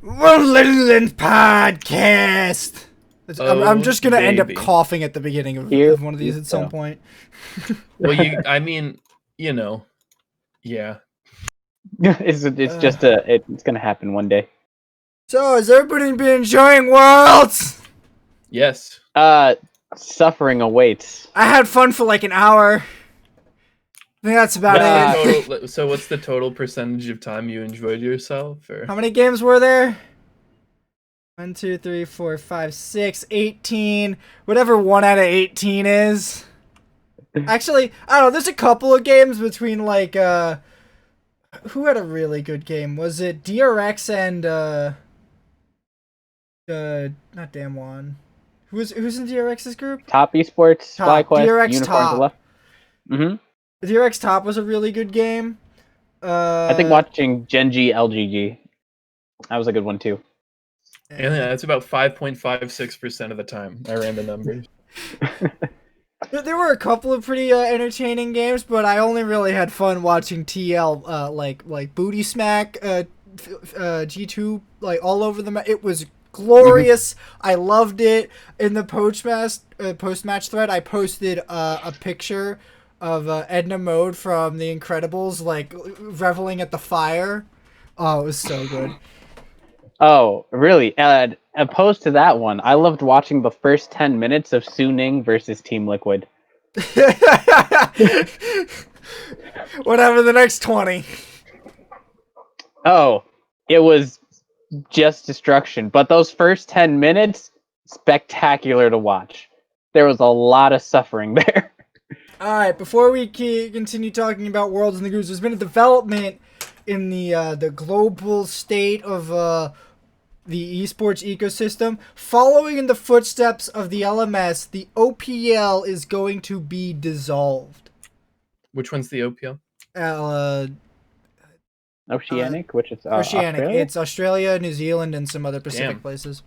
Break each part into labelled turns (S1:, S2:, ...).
S1: Little podcast. I'm
S2: Oh,
S1: just gonna end up
S2: baby.
S1: coughing at the beginning of one of these at some point.
S2: Well, I mean, yeah.
S3: It's just it's gonna happen one day.
S1: So has everybody been enjoying Worlds?
S2: Yes.
S3: Suffering awaits.
S1: I had fun for like an hour. I think that's about it.
S2: So what's the total percentage of time you enjoyed yourself? Or?
S1: How many games were there? 1, 2, 3, 4, 5, 6, 18. Whatever 1 out of 18 is. Actually, I don't know. There's a couple of games between like who had a really good game? Was it DRX and not Damwon? Who's in DRX's group?
S3: Top Esports,
S1: Top.
S3: Flyquest,
S1: DRX
S3: Unicorns
S1: Top.
S3: left.
S1: DRX Top was a really good game.
S3: I think watching Gen.G LGG, that was a good one too.
S2: Yeah, that's about 5.56% of the time. I ran the numbers.
S1: There were a couple of pretty entertaining games, but I only really had fun watching TL like Booty Smack G2 like all over the map. It was glorious. I loved it. In the post-match thread, I posted a picture of Edna Mode from The Incredibles like reveling at the fire. Oh, it was so good.
S3: Oh, really? Opposed to that one, I loved watching the first 10 minutes of Suning versus Team Liquid.
S1: Whatever, the next 20.
S3: Oh, it was just destruction. But those first 10 minutes, spectacular to watch. There was a lot of suffering there.
S1: Alright, before we continue talking about Worlds and the Groups, there's been a development in the global state of the esports ecosystem. Following in the footsteps of the LMS, the OPL is going to be dissolved.
S2: Which one's the OPL?
S3: Oceanic, which is
S1: Oceanic.
S3: Australia?
S1: It's Australia, New Zealand, and some other Pacific places.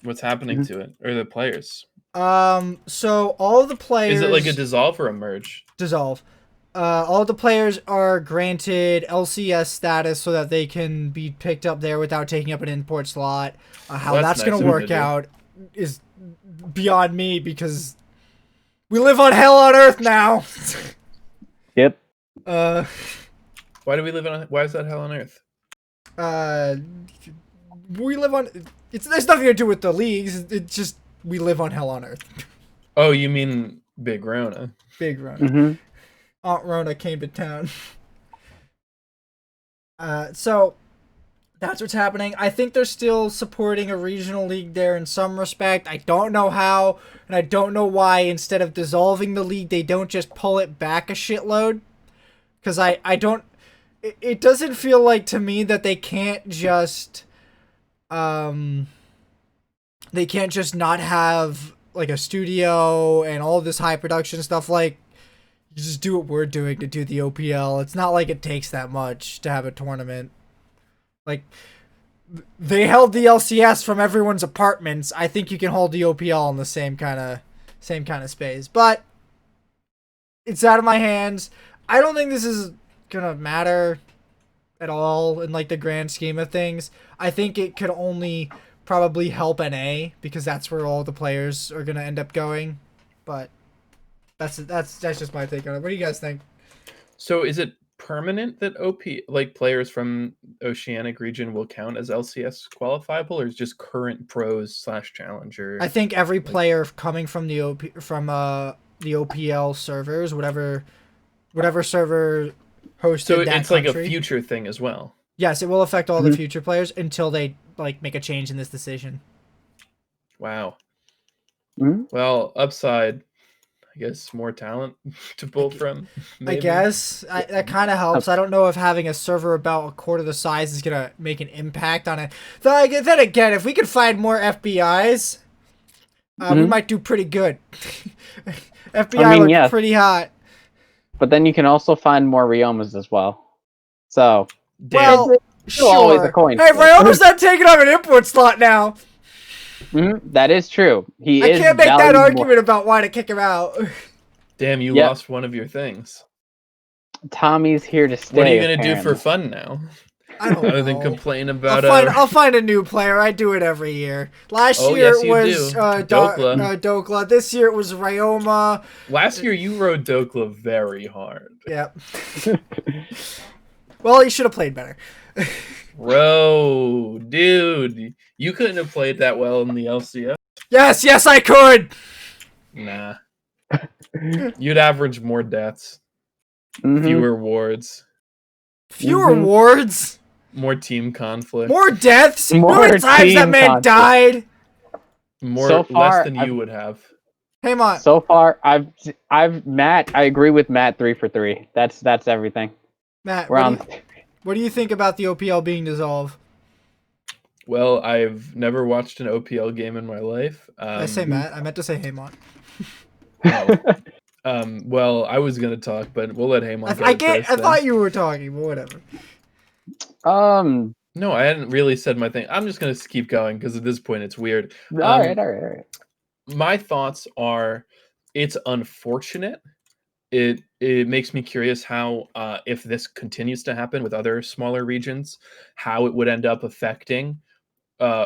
S2: What's happening to it? Or the players?
S1: So all the players...
S2: Is it like a dissolve or a merge?
S1: Dissolve. All the players are granted LCS status so that they can be picked up there without taking up an import slot. How that's going to work out is beyond me because we live on hell on earth now.
S3: Yep.
S2: Why do we live on? Why is that hell on earth?
S1: We live on. There's nothing to do with the leagues. It's just we live on hell on earth.
S2: Oh, you mean Big Rona?
S1: Big Rona.
S3: Mm-hmm.
S1: Aunt Rona came to town. So that's what's happening. I think they're still supporting a regional league there in some respect. I don't know how, and I don't know why instead of dissolving the league, they don't just pull it back a shitload. Because I don't... It doesn't feel like to me that they can't just... They can't just not have like a studio and all this high production stuff. Like, you just do what we're doing to do the OPL. It's not like it takes that much to have a tournament. Like, they held the LCS from everyone's apartments. I think you can hold the OPL in the same kind of space. But it's out of my hands. I don't think this is gonna matter at all in like the grand scheme of things. I think it could only probably help NA because that's where all the players are gonna end up going. But that's just my take on it. What do you guys think?
S2: So is it permanent that like players from Oceanic region will count as LCS qualifiable, or is just current pros / challenger?
S1: I think every player coming from the OPL servers, whatever server hosted
S2: so
S1: that
S2: it's
S1: country.
S2: Like a future thing as well.
S1: Yes, it will affect all the future players until they like make a change in this decision.
S2: Wow.
S3: Mm-hmm.
S2: Well, upside, I guess more talent to pull from. Maybe.
S1: I guess that kind of helps. I don't know if having a server about a quarter the size is gonna make an impact on it. Then again, if we could find more FBIs, we might do pretty good. FBI looked pretty hot.
S3: But then you can also find more Ryomas as well. So,
S1: well, sure.
S3: Always a coin.
S1: Hey, Ryoma's not taking up an import slot now.
S3: That is true. I
S1: can't make that argument about why to him out.
S2: Damn, you lost one of your things.
S3: Tommy's here to stay.
S2: What are you gonna do for fun now?
S1: I don't
S2: Other than
S1: know.
S2: complain
S1: I'll
S2: about
S1: find a new player. I do it every year. Last
S2: Oh,
S1: year
S2: yes,
S1: it
S2: you
S1: was
S2: do. Dokla.
S1: Dokla. This year it was Ryoma.
S2: Last year you rode Dokla very hard.
S1: Yep. Well, you should have played better.
S2: Bro, dude, you couldn't have played that well in the LCS.
S1: Yes, I could.
S2: Nah. You'd average more deaths, fewer wards,
S1: Fewer wards,
S2: more team conflict,
S1: more deaths. You know how
S3: More
S1: many times that
S3: team
S1: man
S3: conflict.
S1: died?
S2: more
S3: So
S2: less
S3: far,
S2: than you would have.
S1: Haymant.
S3: So far, I've Matt. I agree with Matt. 3 for 3. That's everything.
S1: Matt,
S3: We're on.
S1: what do you think about the OPL being dissolved?
S2: Well, I've never watched an OPL game in my life.
S1: Did I say Matt? I meant to say Haymont.
S2: Well, I was gonna talk, but we'll let Haymon go first.
S1: I thought you were talking, but whatever.
S2: No, I hadn't really said my thing. I'm just gonna keep going because at this point it's weird.
S3: All right.
S2: My thoughts are, it's unfortunate. It makes me curious how if this continues to happen with other smaller regions, how it would end up affecting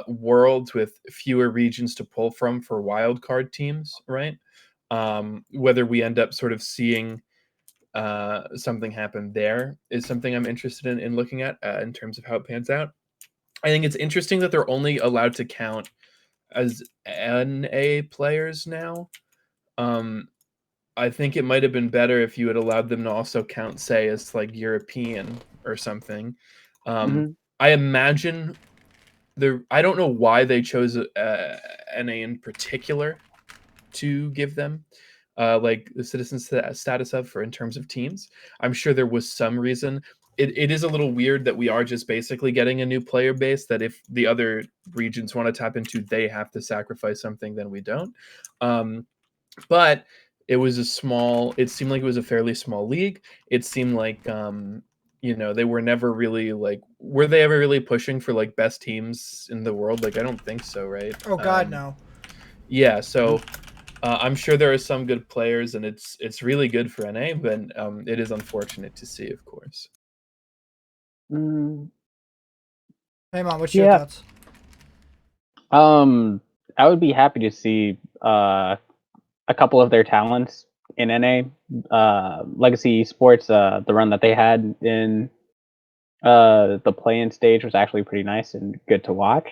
S2: worlds with fewer regions to pull from for wildcard teams, right? Whether we end up sort of seeing something happen there is something I'm interested in looking at in terms of how it pans out. I think it's interesting that they're only allowed to count as NA players now. I think it might have been better if you had allowed them to also count, say, as like European or something. I imagine I don't know why they chose NA in particular to give them like the citizen status of for in terms of teams. I'm sure there was some reason. It is a little weird that we are just basically getting a new player base that if the other regions want to tap into, they have to sacrifice something, then we don't. But it was it seemed like it was a fairly small league. It seemed like they were never really like, were they ever really pushing for like best teams in the world? Like, I don't think so, right?
S1: Oh God, no.
S2: Yeah, so I'm sure there are some good players, and it's really good for NA, but it is unfortunate to see, of course.
S1: Haymont, what's your thoughts?
S3: I would be happy to see a couple of their talents in NA. Legacy Esports, the run that they had in the play-in stage was actually pretty nice and good to watch.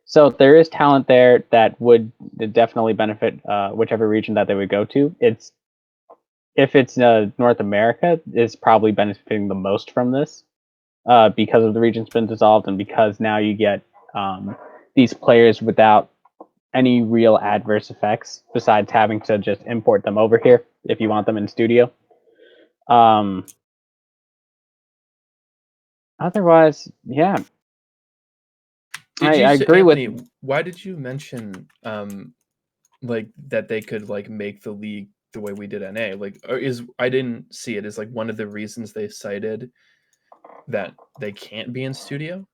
S3: So there is talent there that would definitely benefit whichever region that they would go to. If it's North America, is probably benefiting the most from this because of the region's been dissolved and because now you get these players without any real adverse effects besides having to just import them over here if you want them in studio. Otherwise, yeah. I agree
S2: Anthony,
S3: with.
S2: why did you mention like that they could like make the league the way we did NA? Like, I didn't see it as like one of the reasons they cited that they can't be in studio.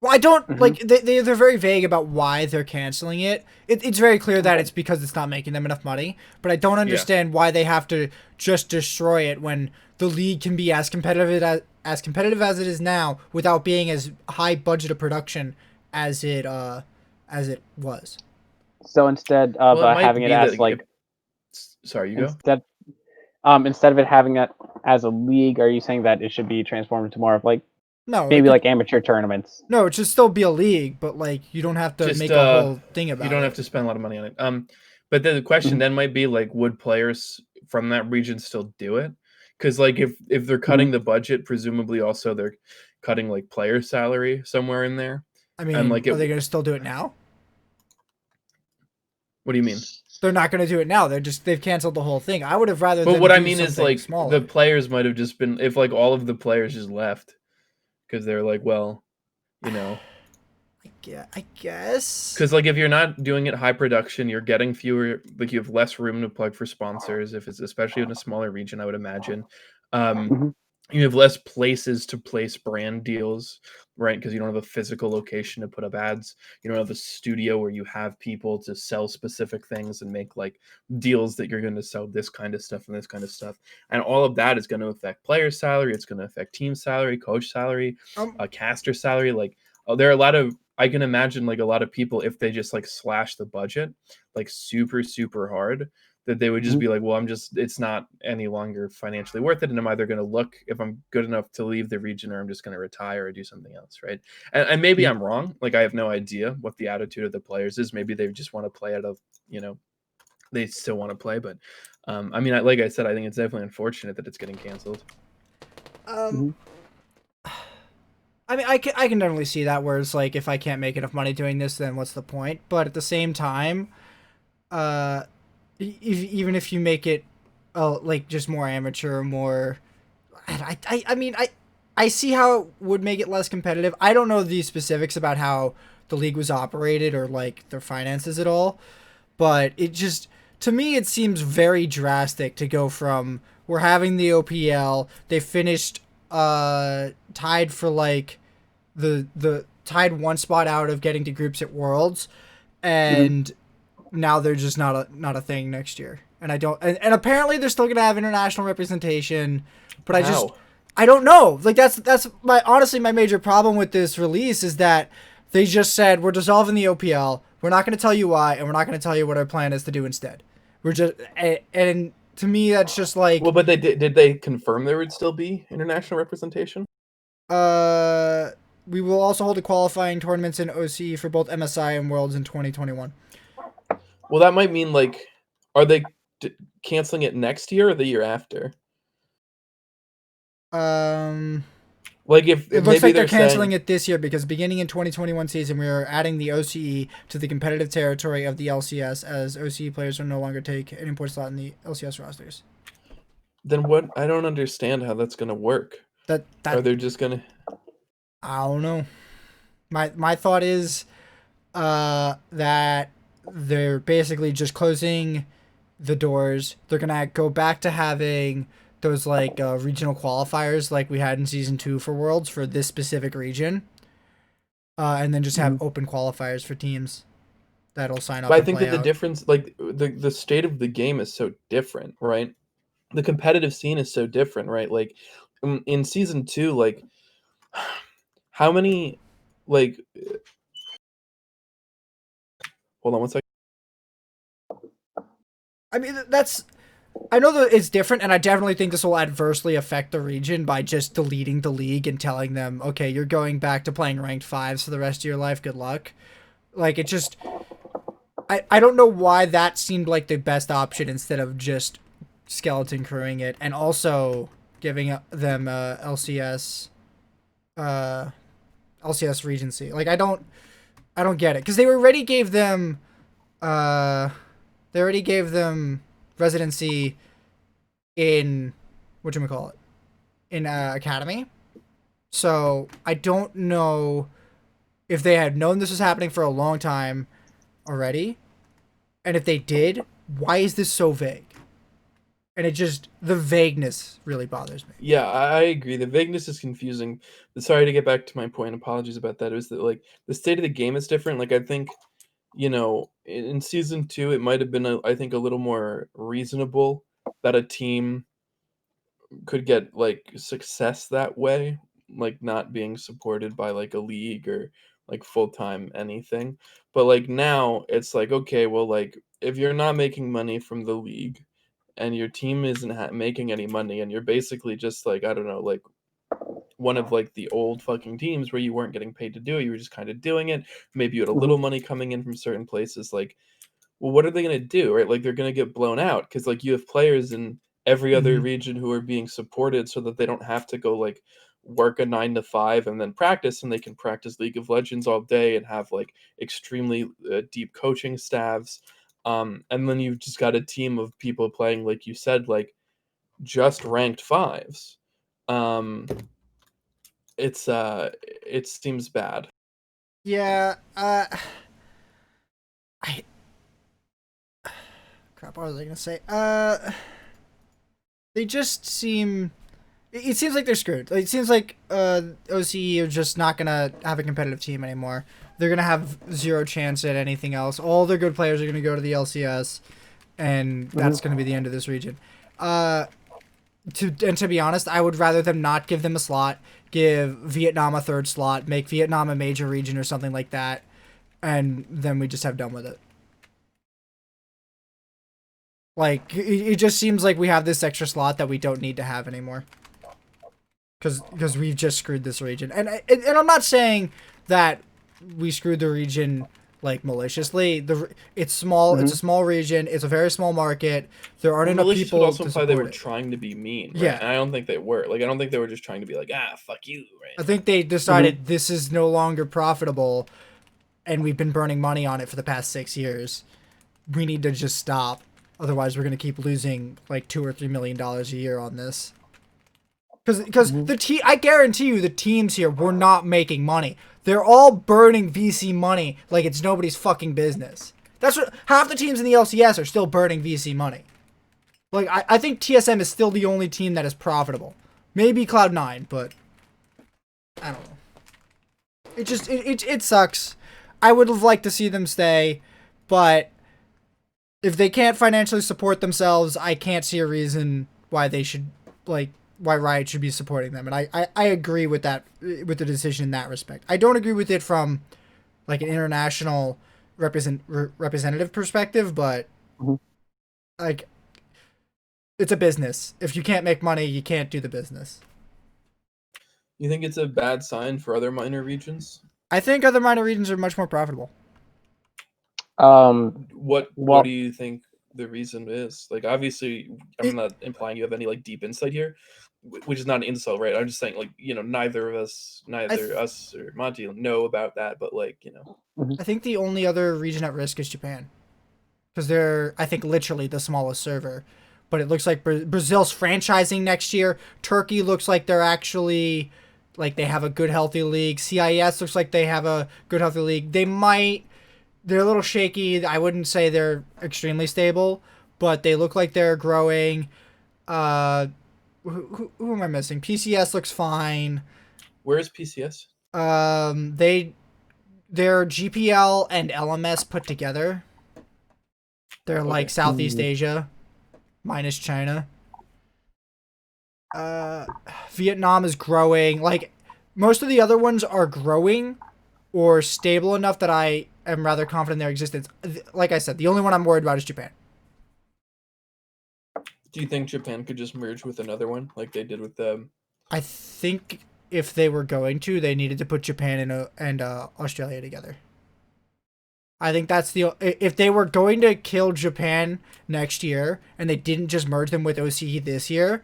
S1: Well, I don't like they're very vague about why they're canceling it. It's very clear that it's because it's not making them enough money, but I don't understand why they have to just destroy it when the league can be as competitive as it is now without being as high budget of production as it was.
S3: So instead of having it as like,
S2: sorry, you
S3: instead, instead of it having it as a league, are you saying that it should be transformed into more of like maybe like amateur tournaments?
S1: No, it should still be a league, but like you don't have to make a whole thing about it.
S2: You don't have to spend a lot of money on it. But then the question then might be like, would players from that region still do it? Because like if they're cutting the budget, presumably also they're cutting like player salary somewhere in there.
S1: I mean,
S2: and like
S1: are they going to still do it now?
S2: What do you mean?
S1: They're not going to do it now. They've canceled the whole thing. I would have rather.
S2: But what I mean is like
S1: smaller.
S2: the players might have just been, if like all of the players just left because they're like, well,
S1: Yeah, I guess.
S2: Because like if you're not doing it high production, you're getting fewer, like you have less room to plug for sponsors. If it's especially in a smaller region, I would imagine. you have less places to place brand deals, right? Because you don't have a physical location to put up ads. You don't have a studio where you have people to sell specific things and make like deals that you're going to sell this kind of stuff and this kind of stuff. And all of that is going to affect player salary. It's going to affect team salary, coach salary, caster salary. Like, there are a lot of, I can imagine like a lot of people, if they just like slash the budget like super, super hard, that they would just
S3: Mhm.
S2: be like, well, it's not any longer financially worth it. And I'm either going to look if I'm good enough to leave the region, or I'm just going to retire or do something else. Right. And maybe
S3: Mhm.
S2: I'm wrong. Like, I have no idea what the attitude of the players is. Maybe they just want to play out of, they still want to play. But I mean, like I said, I think it's definitely unfortunate that it's getting canceled.
S1: I mean, I can definitely see that, where it's like, if I can't make enough money doing this, then what's the point? But at the same time, uh, even if you make it, like, just more amateur, more, I mean, I see how it would make it less competitive. I don't know the specifics about how the league was operated, or like their finances at all, but it just, to me, it seems very drastic to go from, we're having the OPL, they finished tied for like the tied one spot out of getting to groups at Worlds,
S3: Mhm.
S1: and now they're just not a thing next year. And I don't, and apparently they're still gonna have international representation, but
S2: How?
S1: I don't know. Like, that's my, honestly, my major problem with this release is that they just said, we're dissolving the OPL. We're not going to tell you why, and we're not going to tell you what our plan is to do instead. We're just, and to me, that's just like,
S2: Well, but did they confirm there would still be international representation?
S1: uh, we will also hold the qualifying tournaments in OC for both MSI and Worlds in 2021.
S2: Well, that might mean like, are they canceling it next year or the year after?
S1: Um,
S2: Like, if
S1: it looks
S2: maybe
S1: like they're
S2: they're
S1: canceling
S2: saying,
S1: it this year, because beginning in 2021 season, we are adding the OCE to the competitive territory of the LCS, as OCE players will no longer take an import slot in the LCS rosters.
S2: then what? I don't understand how that's gonna work. Are
S1: That
S2: they just gonna?
S1: I don't know. My thought is that they're basically just closing the doors. They're gonna go back to having those like regional qualifiers like we had in season 2 for Worlds for this specific region, and then just have
S3: Mhm.
S1: open qualifiers for teams that'll sign
S2: But
S1: up
S2: I
S1: and
S2: think
S1: play
S2: that the
S1: out.
S2: difference, like the state of the game is so different, right? The competitive scene is so different, right? Like, in season 2, like, how many, like, hold on one second.
S1: I mean, that's, I know that it's different, and I definitely think this will adversely affect the region by just deleting the league and telling them, okay, you're going back to playing ranked fives for the rest of your life. Good luck. Like, it just, I don't know why that seemed like the best option instead of just skeleton crewing it, and also giving them uh, LCS regency. Like, I don't get it, because uh, they already gave them residency in, whatchamacallit, in Academy. So I don't know if they had known this was happening for a long time already, and if they did, why is this so vague? And it just, the vagueness really bothers me.
S2: Yeah, I agree. The vagueness is confusing. But sorry, to get back to my point. Apologies about that. It was that, like, the state of the game is different. Like, I think, in season 2, it might have been, I think, a little more reasonable that a team could get like success that way, like not being supported by like a league or like full-time anything. But like now it's like, okay, well, like, if you're not making money from the league and your team isn't making any money, and you're basically just like, I don't know, like one of like the old fucking teams where you weren't getting paid to do it, you were just kind of doing it, maybe you had a
S3: Mhm.
S2: little money coming in from certain places, like, well, what are they gonna do, right? Like, they're gonna get blown out because, like, you have players in every other
S1: Mm-hmm.
S2: region who are being supported so that they don't have to go, like, work a 9 to 5 and then practice, and they can practice League of Legends all day and have, like, extremely, deep coaching staffs, and then you've just got a team of people playing, like you said, like, just ranked 5s. Um, it seems bad.
S1: Yeah, I, crap, what was I gonna say? They just seem It seems like they're screwed. It seems like OCE are just not gonna have a competitive team anymore. They're gonna have zero chance at anything else. All their good players are gonna go to the LCS, and that's gonna be the end of this region. To be honest, I would rather them not give them a slot, give Vietnam a third slot, make Vietnam a major region or something like that, and then we just have done with it. Like, it just seems like we have this extra slot that we don't need to have anymore. Because we've just screwed this region. And I'm not saying that we screwed the region, like, maliciously. It's small. It's a small region. It's a very small market. There aren't enough
S2: malicious
S1: people
S2: would also
S1: to
S2: imply
S1: support
S2: they were
S1: it.
S2: trying to be mean, right?
S1: Yeah.
S2: And I don't think they were. Like, I don't think they were just trying to be like, fuck you, right?
S1: I think they decided this is no longer profitable, and we've been burning money on it for the past 6 years. We need to just stop. Otherwise, we're going to keep losing, like, $2 or $3 million a year on this. Because I guarantee you the teams here were not making money. They're all burning VC money like it's nobody's fucking business. That's what half the teams in the LCS are still burning VC money. Like I think TSM is still the only team that is profitable. Maybe Cloud9, but I don't know. It sucks. I would have liked to see them stay, but if they can't financially support themselves, I can't see a reason why they should why Riot should be supporting them. And I agree with that, with the decision in that respect. I don't agree with it from like an international representative perspective, but like it's a business. If you can't make money, you can't do the business.
S2: You think it's a bad sign for other minor regions?
S1: I think other minor regions are much more profitable.
S2: What do you think the reason is? Like, obviously, I'm not implying you have any like deep insight here, which is not an insult, right? I'm just saying, like, neither us or Monty know about that, but like,
S1: I think the only other region at risk is Japan, because they're, I think, literally the smallest server. But it looks like Brazil's franchising next year. Turkey looks like they're actually, like, they have a good, healthy league. CIS looks like they have a good, healthy league. They're a little shaky. I wouldn't say they're extremely stable, but they look like they're growing. Who am I missing? PCS looks fine.
S2: Where is PCS?
S1: They're GPL and LMS put together. They're like Southeast Asia, minus China. Vietnam is growing. Like, most of the other ones are growing or stable enough that I am rather confident in their existence. Like I said, the only one I'm worried about is Japan.
S2: Do you think Japan could just merge with another one like they did with them?
S1: I think if they were going to, they needed to put Japan and Australia together. I think that's if they were going to kill Japan next year and they didn't just merge them with OCE this year,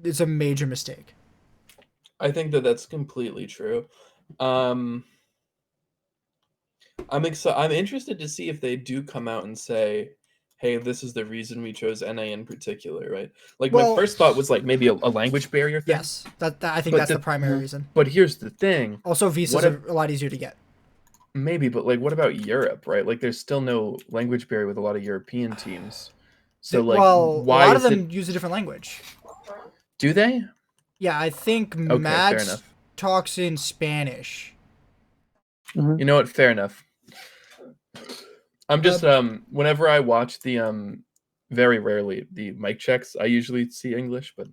S1: it's a major mistake.
S2: I think that's completely true. I'm interested to see if they do come out and say, hey, this is the reason we chose NA in particular, right? Like, my first thought was like maybe a language barrier thing.
S1: Yes, I think that's the primary reason.
S2: But here's the thing.
S1: Also, visas are a lot easier to get.
S2: Maybe, but like, what about Europe, right? Like, there's still no language barrier with a lot of European teams. So, like, why
S1: a lot of them use a different language.
S2: Do they?
S1: Yeah, I think Matt talks in Spanish.
S2: You know what? Fair enough. I'm just whenever I watch the very rarely the mic checks, I usually see English, but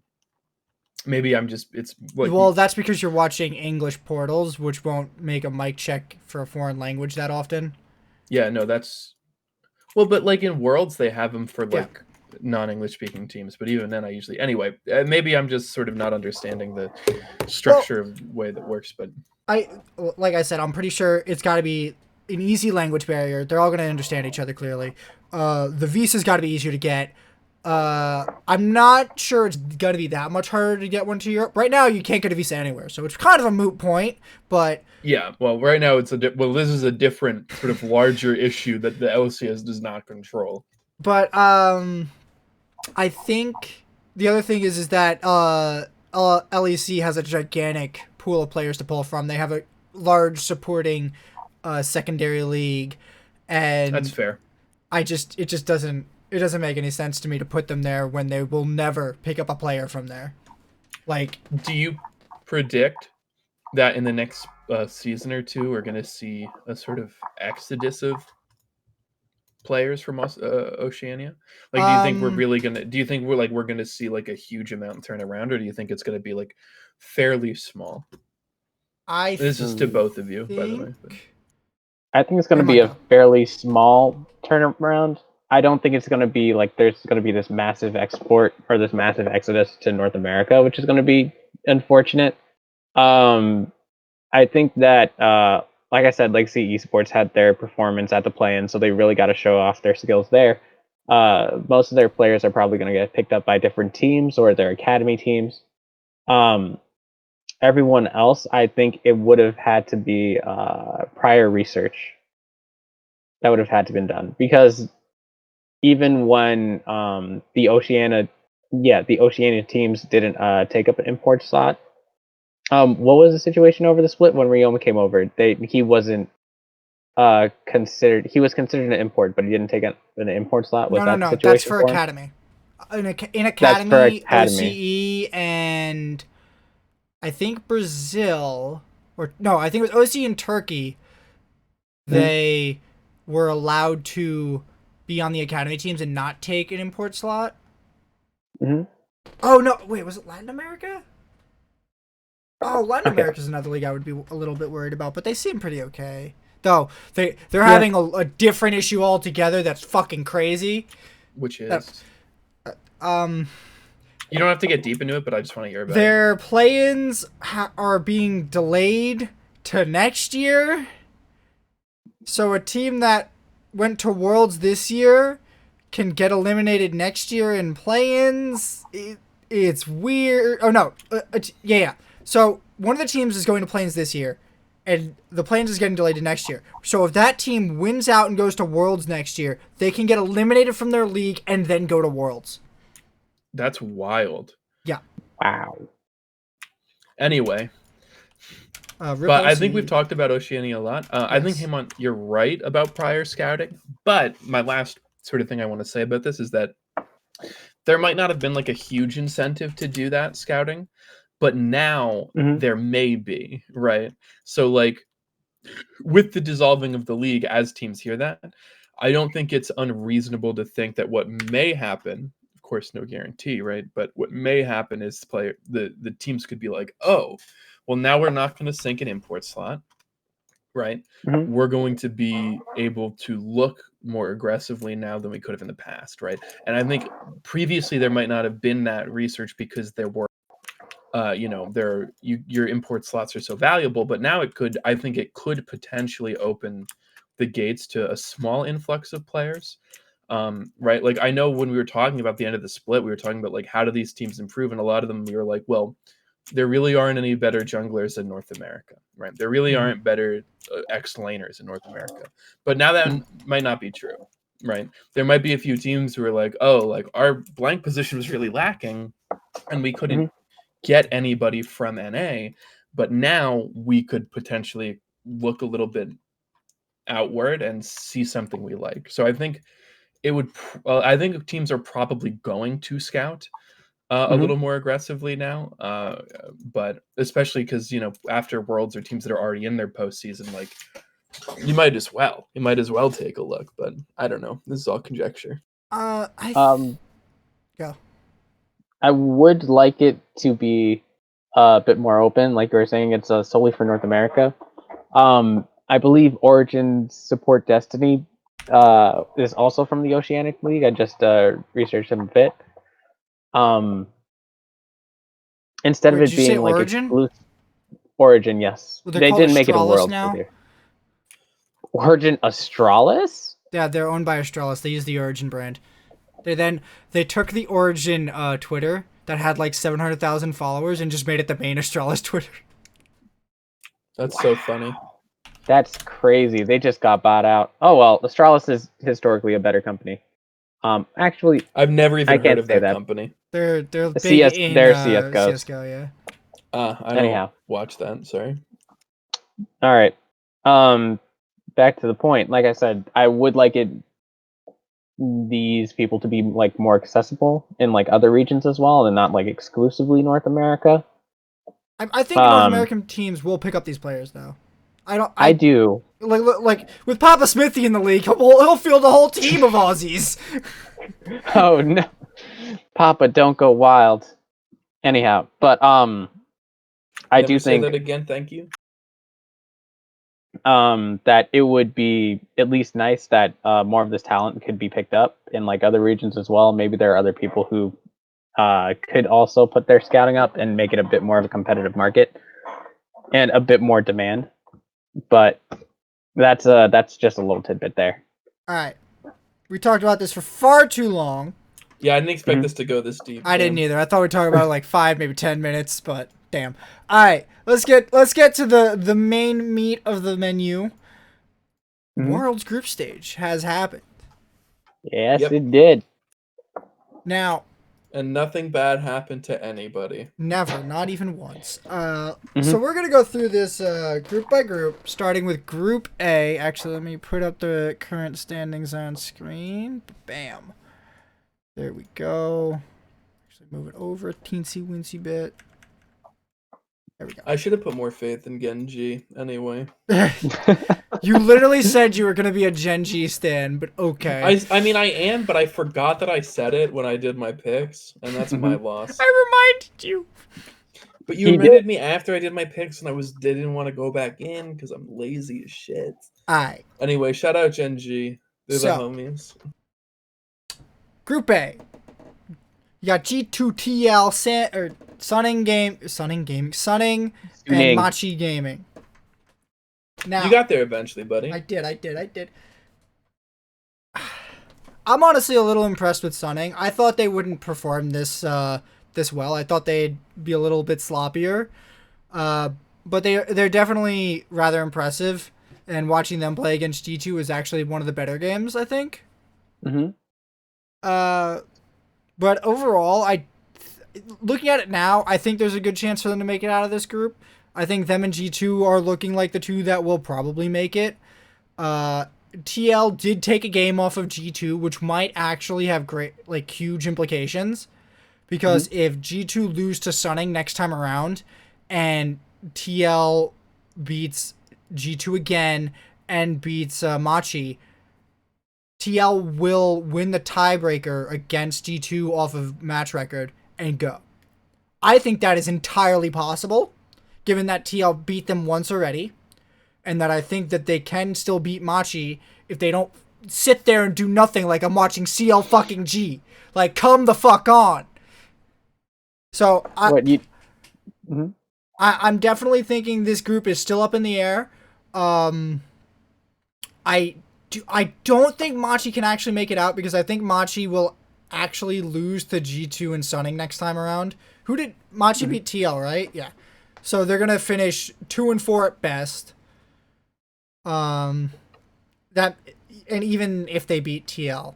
S2: maybe it's like,
S1: well, that's because you're watching English portals, which won't make a mic check for a foreign language that often.
S2: Yeah, no, that's but like in Worlds they have them for like non-English speaking teams, but even then I usually maybe I'm just sort of not understanding the structure of the way that works, but
S1: like I said, I'm pretty sure it's got to be an easy language barrier. They're all going to understand each other clearly. The visa's got to be easier to get. I'm not sure it's going to be that much harder to get one to Europe. Right now, you can't get a visa anywhere, so it's kind of a moot point, but...
S2: Yeah, well, right now, this is a different sort of larger issue that the LCS does not control.
S1: But, I think the other thing is that, LEC has a gigantic pool of players to pull from. They have a large supporting, secondary league, and...
S2: That's fair.
S1: It just doesn't make any sense to me to put them there when they will never pick up a player from there. Like,
S2: do you predict that in the next season or two we're going to see a sort of exodus of players from Oceania? Like, do you think we're really gonna? Do you think we're gonna see like a huge amount turn around, or do you think it's gonna be like fairly small?
S1: I
S2: This is to both of you, by the way. But.
S1: think.
S3: I think it's going to be
S1: Haymant,
S3: a
S1: go.
S3: fairly small turnaround. I don't think it's going to be like there's going to be this massive export or this massive exodus to North America, which is going to be unfortunate. I think that, like I said, Legacy Esports had their performance at the play-in, so they really got to show off their skills there. Most of their players are probably going to get picked up by different teams or their academy teams. Everyone else, I think it would have had to be prior research that would have had to been done, because even when the Oceania teams didn't take up an import slot. What was the situation over the split when Ryoma came over? He wasn't considered. He was considered an import, but he didn't take an import slot. Was that the
S1: No. That's
S3: situation
S1: for
S3: for him?
S1: Academy. In
S3: That's for
S1: Academy,
S3: Academy.
S1: OCE, and I think Brazil, or no, I think it was OCE and Turkey. They were allowed to be on the Academy teams and not take an import slot.
S3: Mm-hmm.
S1: Oh no! Wait, was it Latin America? Oh, Latin
S3: Okay.
S1: America is another league I would be a little bit worried about, but they seem pretty okay. Though they're having a different issue altogether that's fucking crazy.
S2: Which is
S1: Um,
S2: you don't have to get deep into it, but I just want to hear about it.
S1: their play-ins are being delayed to next year. So a team that went to Worlds this year can get eliminated next year in play-ins. It's weird. Oh no, yeah. So one of the teams is going to play-ins this year, and the play-ins is getting delayed to next year. So if that team wins out and goes to Worlds next year, they can get eliminated from their league and then go to Worlds.
S2: That's wild.
S1: Yeah.
S3: Wow.
S2: Anyway, but I think we've talked about Oceania a lot. I think, Haymant, you're right about prior scouting. But my last sort of thing I want to say about this is that there might not have been like a huge incentive to do that scouting, but now there may be, right? So like with the dissolving of the league, as teams hear that, I don't think it's unreasonable to think that what may happen, of course, no guarantee, right? But what may happen is the teams could be like, oh, well, now we're not going to sink an import slot, right? We're going to be able to look more aggressively now than we could have in the past, right? And I think previously there might not have been that research because there were your import slots are so valuable, but now I think it could potentially open the gates to a small influx of players. Right? Like, I know when we were talking about the end of the split, we were talking about like, how do these teams improve? And a lot of them, we were like, well, there really aren't any better junglers in North America, right? There really aren't better X laners in North America. But now that might not be true, right? There might be a few teams who are like, oh, like our blank position was really lacking and we couldn't get anybody from NA, but now we could potentially look a little bit outward and see something we like. So I think I think teams are probably going to scout a little more aggressively now, but especially because after Worlds or teams that are already in their postseason, like you might as well take a look. But I don't know. This is all conjecture.
S1: Go.
S3: I would like it to be a bit more open, like you were saying. It's solely for North America. I believe Origin Support Destiny is also from the Oceanic League. I just researched them a bit. Instead of it being like exclusive Origin, yes,
S1: Well,
S3: they didn't make it a
S1: Astralis
S3: world
S1: now.
S3: Origin Astralis.
S1: Yeah, they're owned by Astralis. They use the Origin brand. They took the Origin Twitter that had like 700,000 followers and just made it the main Astralis Twitter.
S2: That's so funny.
S3: That's crazy. They just got bought out. Oh well, Astralis is historically a better company. Actually,
S2: I've never even heard of that company.
S1: They're big in
S3: CS:GO.
S1: yeah.
S2: I don't watch that. Sorry.
S3: All right. Back to the point. Like I said, I would like it these people to be like more accessible in like other regions as well, and not like exclusively North America.
S1: I think North American teams will pick up these players though.
S3: I do.
S1: Like with Papa Smithy in the league, he'll field a whole team of Aussies.
S3: Oh no, Papa, don't go wild. Anyhow, but I do
S2: say
S3: think
S2: that again. Thank you.
S3: that it would be at least nice that more of this talent could be picked up in like other regions as well. Maybe there are other people who could also put their scouting up and make it a bit more of a competitive market and a bit more demand. But that's just a little tidbit there.
S1: All right, we talked about this for far too long.
S2: Yeah, I didn't expect this to go this deep.
S1: I didn't either. I thought we were talking about like 5, maybe 10 minutes, but damn. All right, let's get to the main meat of the menu. World's group stage has happened.
S3: Yes, it did.
S1: Now,
S2: and nothing bad happened to anybody.
S1: Never, not even once. So we're gonna go through this group by group, starting with Group A. Actually, let me put up the current standings on screen. Bam. There we go. Actually, move it over a teensy weensy bit. There we go.
S2: I should have put more faith in Gen.G. Anyway.
S1: You literally said you were gonna be a Gen.G stan, but okay.
S2: I mean, I am, but I forgot that I said it when I did my picks, and that's my loss.
S1: I reminded you.
S2: But you reminded me after I did my picks, and I didn't want to go back in because I'm lazy as shit.
S1: Alright.
S2: Anyway, shout out Gen.G. They're the homies.
S1: Group A. You got G2TL Sunning and Machi Gaming. Now,
S2: you got there eventually, buddy.
S1: I did. I'm honestly a little impressed with Sunning. I thought they wouldn't perform this this well. I thought they'd be a little bit sloppier. But they're definitely rather impressive. And watching them play against G2 is actually one of the better games, I think. But overall, looking at it now, I think there's a good chance for them to make it out of this group. I think them and G2 are looking like the two that will probably make it. TL did take a game off of G2, which might actually have huge implications. Because if G2 lose to Sunning next time around, and TL beats G2 again and beats Machi, TL will win the tiebreaker against G2 off of match record and go. I think that is entirely possible, given that TL beat them once already, and that I think that they can still beat Machi if they don't sit there and do nothing like I'm watching CL fucking G. Like, come the fuck on. So, I'm definitely thinking this group is still up in the air. I don't think Machi can actually make it out because I think Machi will actually lose to G2 and Sunning next time around. Who did Machi beat TL, right? Yeah. So they're gonna finish 2-4 at best. And even if they beat TL.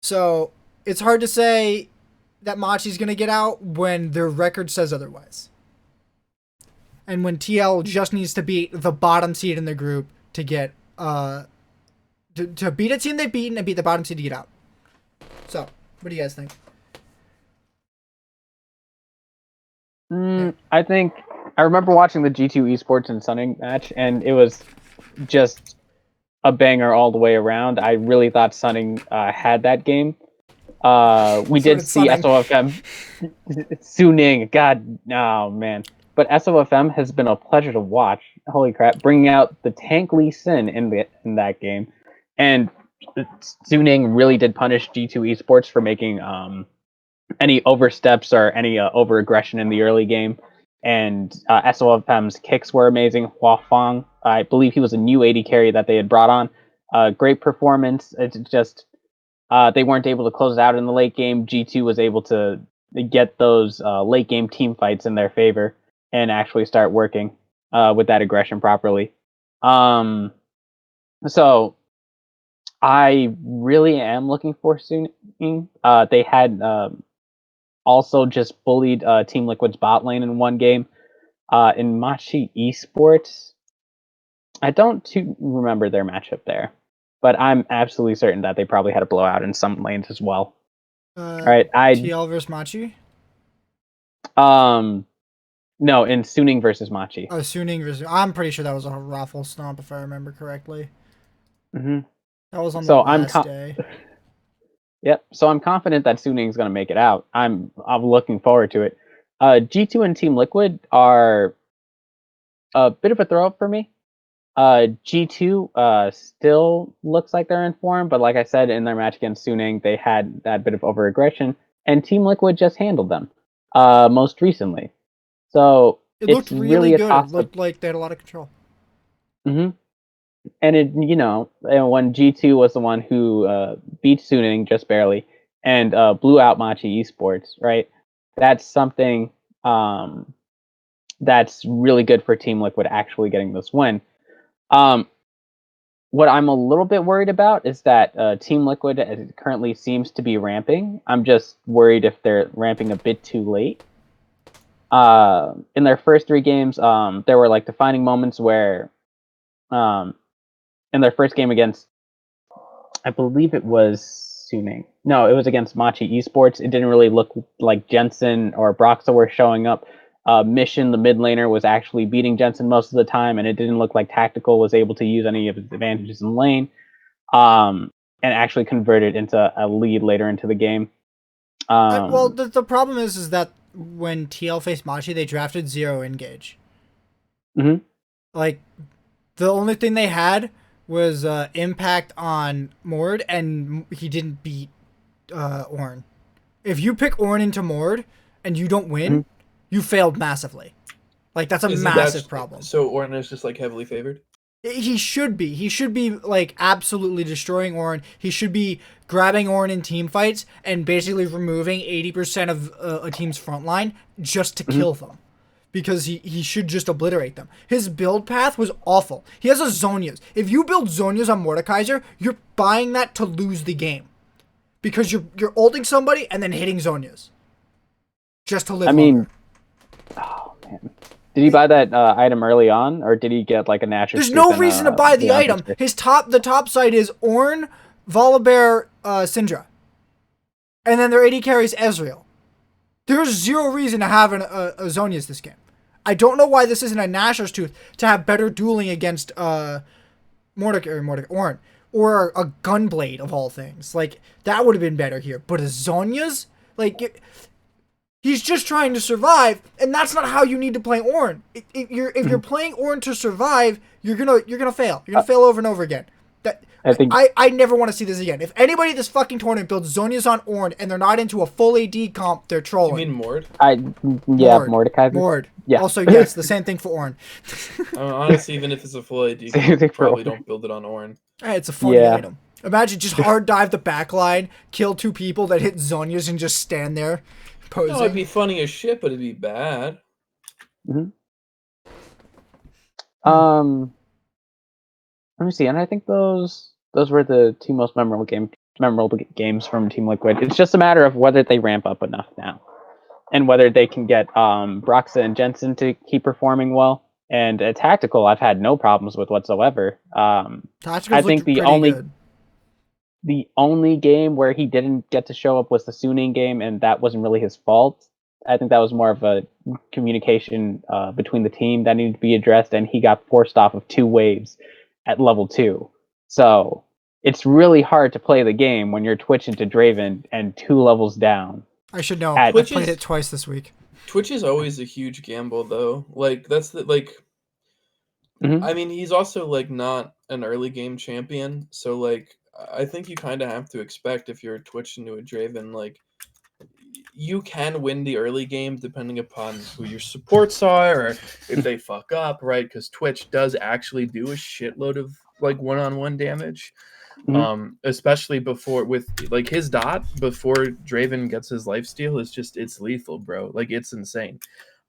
S1: So it's hard to say that Machi's gonna get out when their record says otherwise. And when TL just needs to beat the bottom seed in the group to get to beat a team they've beaten and beat the bottom seed to get out. So, what do you guys think?
S3: I think I remember watching the G2 Esports and Sunning match, and it was just a banger all the way around. I really thought Sunning had that game. We did see SOFM. Suning, God, oh man. But SOFM has been a pleasure to watch. Holy crap, bringing out the Tank Lee Sin in that game. And Suning really did punish G2 Esports for making any oversteps or any over-aggression in the early game. And SOFM's kicks were amazing. Hua Fong, I believe he was a new AD carry that they had brought on. Great performance. It's just they weren't able to close it out in the late game. G2 was able to get those late game team fights in their favor and actually start working with that aggression properly. So I really am looking for Suning. They had also just bullied Team Liquid's bot lane in one game. In Machi Esports, I don't remember their matchup there, but I'm absolutely certain that they probably had a blowout in some lanes as well.
S1: All
S3: right,
S1: TL versus Machi.
S3: No, in Suning versus Machi.
S1: Oh, Suning versus. I'm pretty sure that was a raffle stomp if I remember correctly.
S3: Mm-hmm.
S1: That was on the
S3: So
S1: last day.
S3: Yep. So I'm confident that Suning's going to make it out. I'm looking forward to it. G2 and Team Liquid are a bit of a throw up for me. G2 still looks like they're in form, but like I said, in their match against Suning, they had that bit of over-aggression, and Team Liquid just handled them most recently. So
S1: It
S3: it's
S1: looked really
S3: a
S1: good.
S3: toss
S1: It looked like they had a lot of control.
S3: Mm-hmm. And it, when G2 was the one who beat Suning just barely and blew out Machi Esports, right? That's something that's really good for Team Liquid actually getting this win. What I'm a little bit worried about is that Team Liquid currently seems to be ramping. I'm just worried if they're ramping a bit too late. In their first 3 games, there were like defining moments where in their first game against, I believe it was Suning. No, it was against Machi Esports. It didn't really look like Jensen or Broxa were showing up. Mission, the mid laner, was actually beating Jensen most of the time, and it didn't look like Tactical was able to use any of his advantages in lane, and actually converted into a lead later into the game.
S1: Well, the problem is that when TL faced Machi, they drafted 0 engage.
S3: Mm-hmm.
S1: Like, the only thing they had was impact on Mord, and he didn't beat Ornn. If you pick Ornn into Mord and you don't win,
S3: Mm-hmm.
S1: you failed massively. Like, that's a massive problem.
S2: So Ornn is just like heavily favored?
S1: He should be. He should be like absolutely destroying Ornn. He should be grabbing Ornn in team fights and basically removing 80% of a team's front line just to kill them. Because he should just obliterate them. His build path was awful. He has a Zhonya's. If you build Zhonya's on Mordekaiser, you're buying that to lose the game. Because you're ulting somebody and then hitting Zhonya's. Just to live longer.
S3: Oh man. Did he buy that item early on, or did he get like a natural?
S1: There's no reason to buy the item. The top side is Ornn, Volibear, Syndra. And then their AD carries Ezreal. There's 0 reason to have a Zhonya's this game. I don't know why this isn't a Gnasher's Tooth to have better dueling against Ornn. Or a Gunblade of all things. Like, that would have been better here. But a Zhonya's? Like, he's just trying to survive, and that's not how you need to play Ornn. If you're playing Ornn to survive, you're gonna fail. You're gonna fail over and over again. I never want to see this again. If anybody this fucking tournament builds Zhonya's on Ornn and they're not into a full AD comp, they're trolling.
S2: You mean Mord?
S3: Mordekaiser.
S1: Mord.
S3: Yeah.
S1: Also, yes, the same thing for Ornn.
S2: Honestly, even if it's a full AD comp, probably don't build it on Ornn.
S1: It's a funny item. Imagine just hard dive the backline, kill 2 people that hit Zhonya's and just stand there posing.
S2: No, it'd be funny as shit, but it'd be bad.
S3: Mm-hmm. Let me see, and I think those were the 2 most memorable games from Team Liquid. It's just a matter of whether they ramp up enough now, and whether they can get Broxa and Jensen to keep performing well. And Tactical, I've had no problems with whatsoever. I think the only game where he didn't get to show up was the Suning game, and that wasn't really his fault. I think that was more of a communication between the team that needed to be addressed, and he got forced off of 2 waves at level 2. So it's really hard to play the game when you're Twitch into Draven and 2 levels down.
S1: I should know. I played it twice this week.
S2: Twitch is always a huge gamble, though. Like, that's the, like...
S3: Mm-hmm.
S2: I mean, he's also, like, not an early game champion, so, like, I think you kind of have to expect if you're Twitch into a Draven, like, you can win the early game depending upon who your supports are or if they fuck up, right? Because Twitch does actually do a shitload of like one-on-one damage. Especially before with like his dot before Draven gets his lifesteal is just it's lethal, bro. Like it's insane.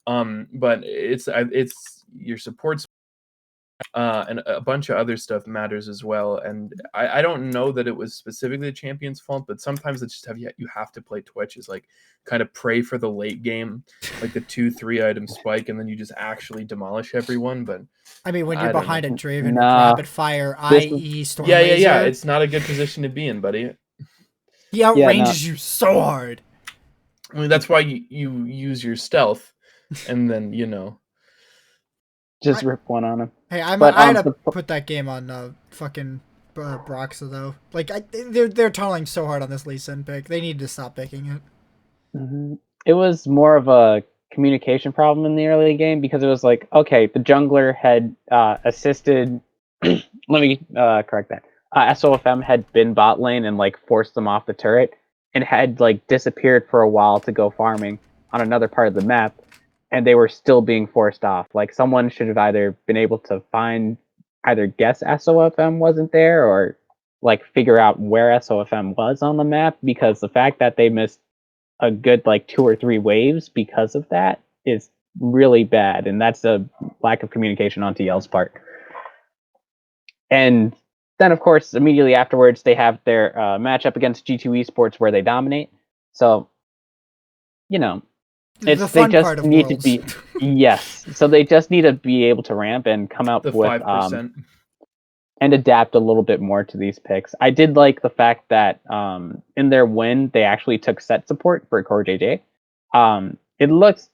S2: But it's your supports and a bunch of other stuff matters as well. And I don't know that it was specifically the champion's fault, but sometimes it's just you have to play Twitch is like kind of pray for the late game, like the 2-3 item spike, and then you just actually demolish everyone. But
S1: I mean, when you're
S2: I don't
S1: behind
S2: know.
S1: a Draven with
S3: Nah,
S1: rapid fire,
S3: this is
S1: i.e. Storm
S2: Yeah,
S1: Laser,
S2: It's not a good position to be in, buddy.
S1: he
S3: yeah, no.
S1: outranges you so hard.
S2: I mean, that's why you use your stealth, and then
S3: Just rip one on him.
S1: Hey,
S3: But
S1: I had to put that game on fucking Broxa though. Like they're tunneling so hard on this Lee Sin pick. They need to stop picking it.
S3: It was more of a communication problem in the early game because it was like, okay, the jungler had assisted. Let me correct that. SOFM had been bot lane and like forced them off the turret and had like disappeared for a while to go farming on another part of the map, and they were still being forced off. Like someone should have either been able to either guess SOFM wasn't there or like figure out where SOFM was on the map, because the fact that they missed a good like 2 or 3 waves because of that is really bad, and that's a lack of communication on TL's part. And then of course immediately afterwards they have their matchup against G2 Esports where they dominate. So
S1: The
S3: they
S1: fun
S3: just
S1: part of
S3: need
S1: Worlds.
S3: to be yes. So they just need to be able to ramp and come out
S2: the
S3: with
S2: 5%.
S3: and adapt a little bit more to these picks. I did like the fact that in their win, they actually took set support for Core JJ. It looks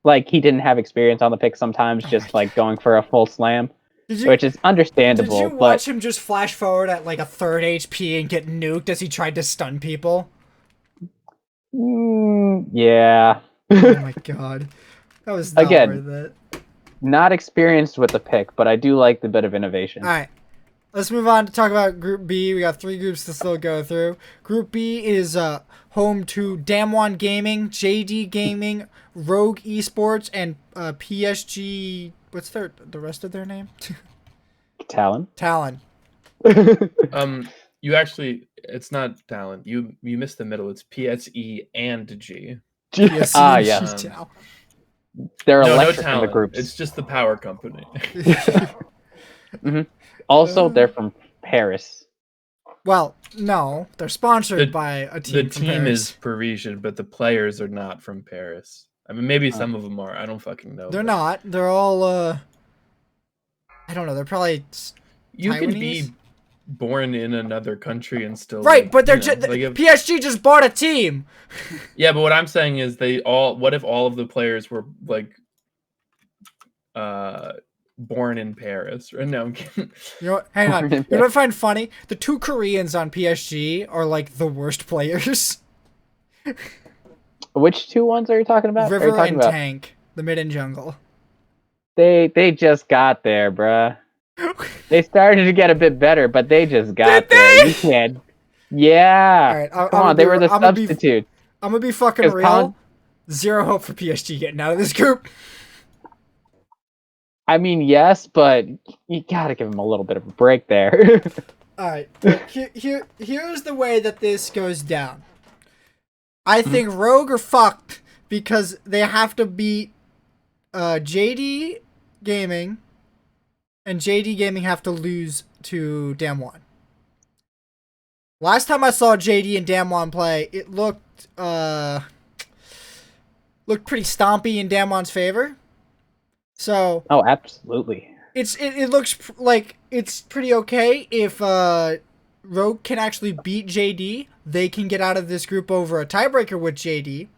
S3: like he didn't have experience on the pick sometimes, just like going for a full slam, which is understandable.
S1: Did you watch him just flash forward at like a 3rd HP and get nuked as he tried to stun people?
S3: Yeah.
S1: Oh my god. That was not
S3: Again,
S1: worth it.
S3: not experienced with the pick, but I do like the bit of innovation.
S1: Alright. Let's move on to talk about Group B. We got 3 groups to still go through. Group B is home to Damwon Gaming, JD Gaming, Rogue Esports, and PSG. What's the rest of their name?
S3: Talon.
S1: Talon.
S2: You actually, it's not Talon. You missed the middle. It's PSE and G.
S3: Ah, yes.
S1: Talon.
S3: They're
S2: No
S3: electric in the
S2: Talon.
S3: groups.
S2: It's just the power company.
S3: Also, they're from Paris.
S1: Well, no, they're sponsored by a team.
S2: The team is Parisian, but the players are not from Paris. I mean, maybe some of them are. I don't fucking know.
S1: They're not. They're all. I don't know. They're probably.
S2: You
S1: Taiwanese?
S2: can be born in another country and still
S1: right, but they're PSG just bought a team.
S2: Yeah, but what I'm saying is what if all of the players were like born in Paris? Or no, I'm kidding.
S1: You know what? Hang on. You know what I find funny? The 2 Koreans on PSG are like the worst players.
S3: Which 2 ones are you talking about?
S1: River and Tank, the mid and jungle.
S3: They just got there, bruh. They started to get a bit better, but they just got there. You can't. Yeah.
S1: All right,
S3: Come on, they were the substitute.
S1: I'm gonna be fucking real. Zero hope for PSG getting out of this group.
S3: I mean, yes, but you gotta give them a little bit of a break there.
S1: All right, here's the way that this goes down. I think Rogue are fucked because they have to beat JD Gaming, and JD Gaming have to lose to Damwon. Last time I saw JD and Damwon play, it looked pretty stompy in Damwon's favor. So
S3: oh, absolutely.
S1: It looks like it's pretty okay if Rogue can actually beat JD. They can get out of this group over a tiebreaker with JD,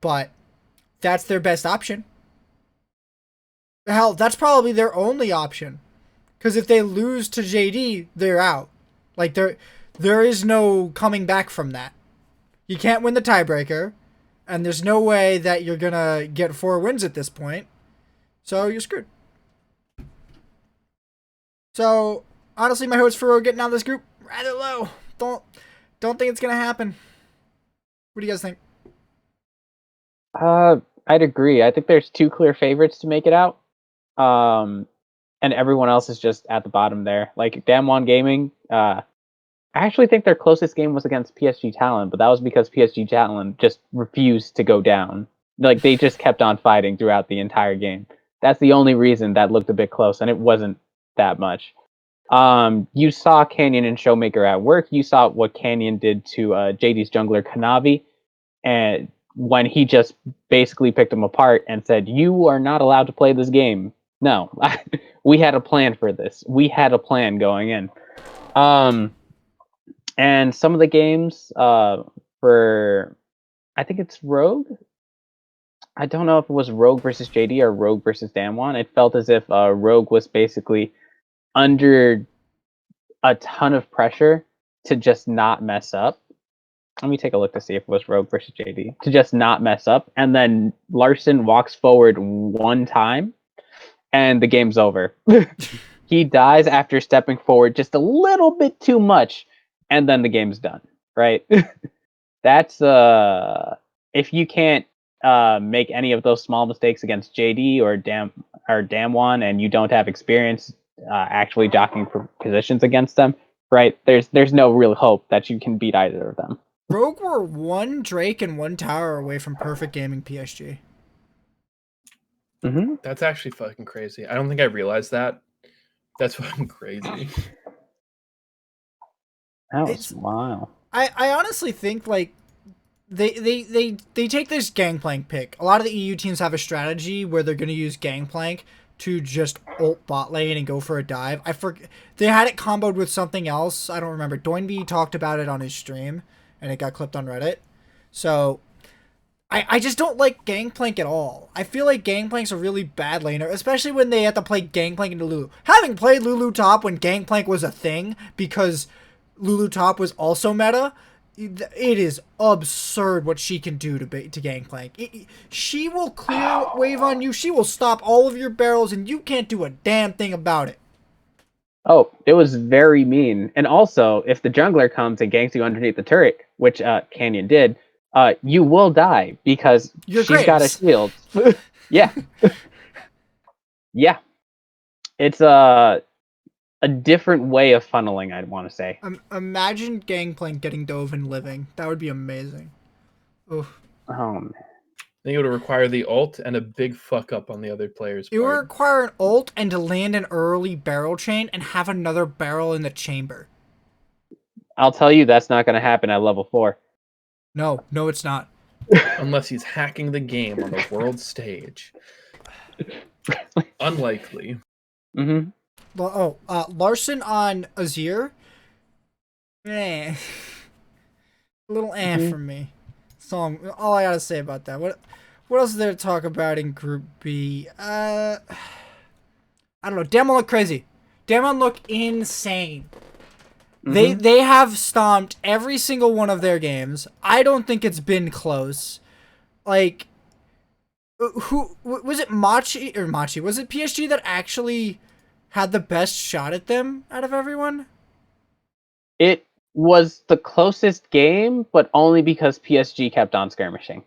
S1: but that's their best option. Hell, that's probably their only option. Because if they lose to JD, they're out. Like, there is no coming back from that. You can't win the tiebreaker, and there's no way that you're gonna get 4 wins at this point. So, you're screwed. So, honestly, my hopes for Rogue getting out of this group, rather low. Don't think it's gonna happen. What do you guys think?
S3: I'd agree. I think there's 2 clear favorites to make it out. And everyone else is just at the bottom there. Like Damwon Gaming, I actually think their closest game was against PSG Talon, but that was because PSG Talon just refused to go down. Like they just kept on fighting throughout the entire game. That's the only reason that looked a bit close, and it wasn't that much. You saw Canyon and Showmaker at work. You saw what Canyon did to JD's jungler Kanavi, and when he just basically picked him apart and said, "You are not allowed to play this game." No, we had a plan for this. We had a plan going in. And some of the games for, I think it's Rogue. I don't know if it was Rogue versus JD or Rogue versus Damwon. It felt as if Rogue was basically under a ton of pressure to just not mess up. Let me take a look to see if it was Rogue versus JD. To just not mess up. And then Larson walks forward one time and the game's over. He dies after stepping forward just a little bit too much, and then the game's done. Right? That's if you can't make any of those small mistakes against JD or Damwon, and you don't have experience actually jockeying for positions against them, right? There's no real hope that you can beat either of them.
S1: Rogue were one Drake and one tower away from perfect gaming PSG.
S3: Mm-hmm.
S2: That's actually fucking crazy. I don't think I realized that. That's fucking crazy.
S3: That was wild.
S1: I honestly think like they take this Gangplank pick. A lot of the EU teams have a strategy where they're going to use Gangplank to just ult bot lane and go for a dive. I forget, they had it comboed with something else. I don't remember. Doinby talked about it on his stream, and it got clipped on Reddit. So I just don't like Gangplank at all. I feel like Gangplank's a really bad laner, especially when they have to play Gangplank into Lulu. Having played Lulu top when Gangplank was a thing because Lulu top was also meta, it is absurd what she can do to Gangplank. She will clear wave on you. She will stop all of your barrels, and you can't do a damn thing about it.
S3: Oh, it was very mean. And also, if the jungler comes and ganks you underneath the turret, which Canyon did, you will die because she's got a shield. Yeah. Yeah. It's a different way of funneling, I'd want to say.
S1: Imagine Gangplank getting dove and living. That would be amazing. Oof.
S3: Oh, man.
S2: I think it would require the ult and a big fuck up on the other player's part.
S1: It would require an ult and to land an early barrel chain and have another barrel in the chamber.
S3: I'll tell you, that's not going to happen at level 4.
S1: No, it's not.
S2: Unless he's hacking the game on the world stage. Unlikely.
S3: Mm-hmm.
S1: Well, Larson on Azir. A little from me. So all I gotta say about that. What else is there to talk about in Group B? I don't know. Damon look crazy. Damon look insane.
S3: Mm-hmm.
S1: They have stomped every single one of their games. I don't think it's been close. Like, who was it? Machi? Was it PSG that actually had the best shot at them out of everyone?
S3: It was the closest game, but only because PSG kept on skirmishing.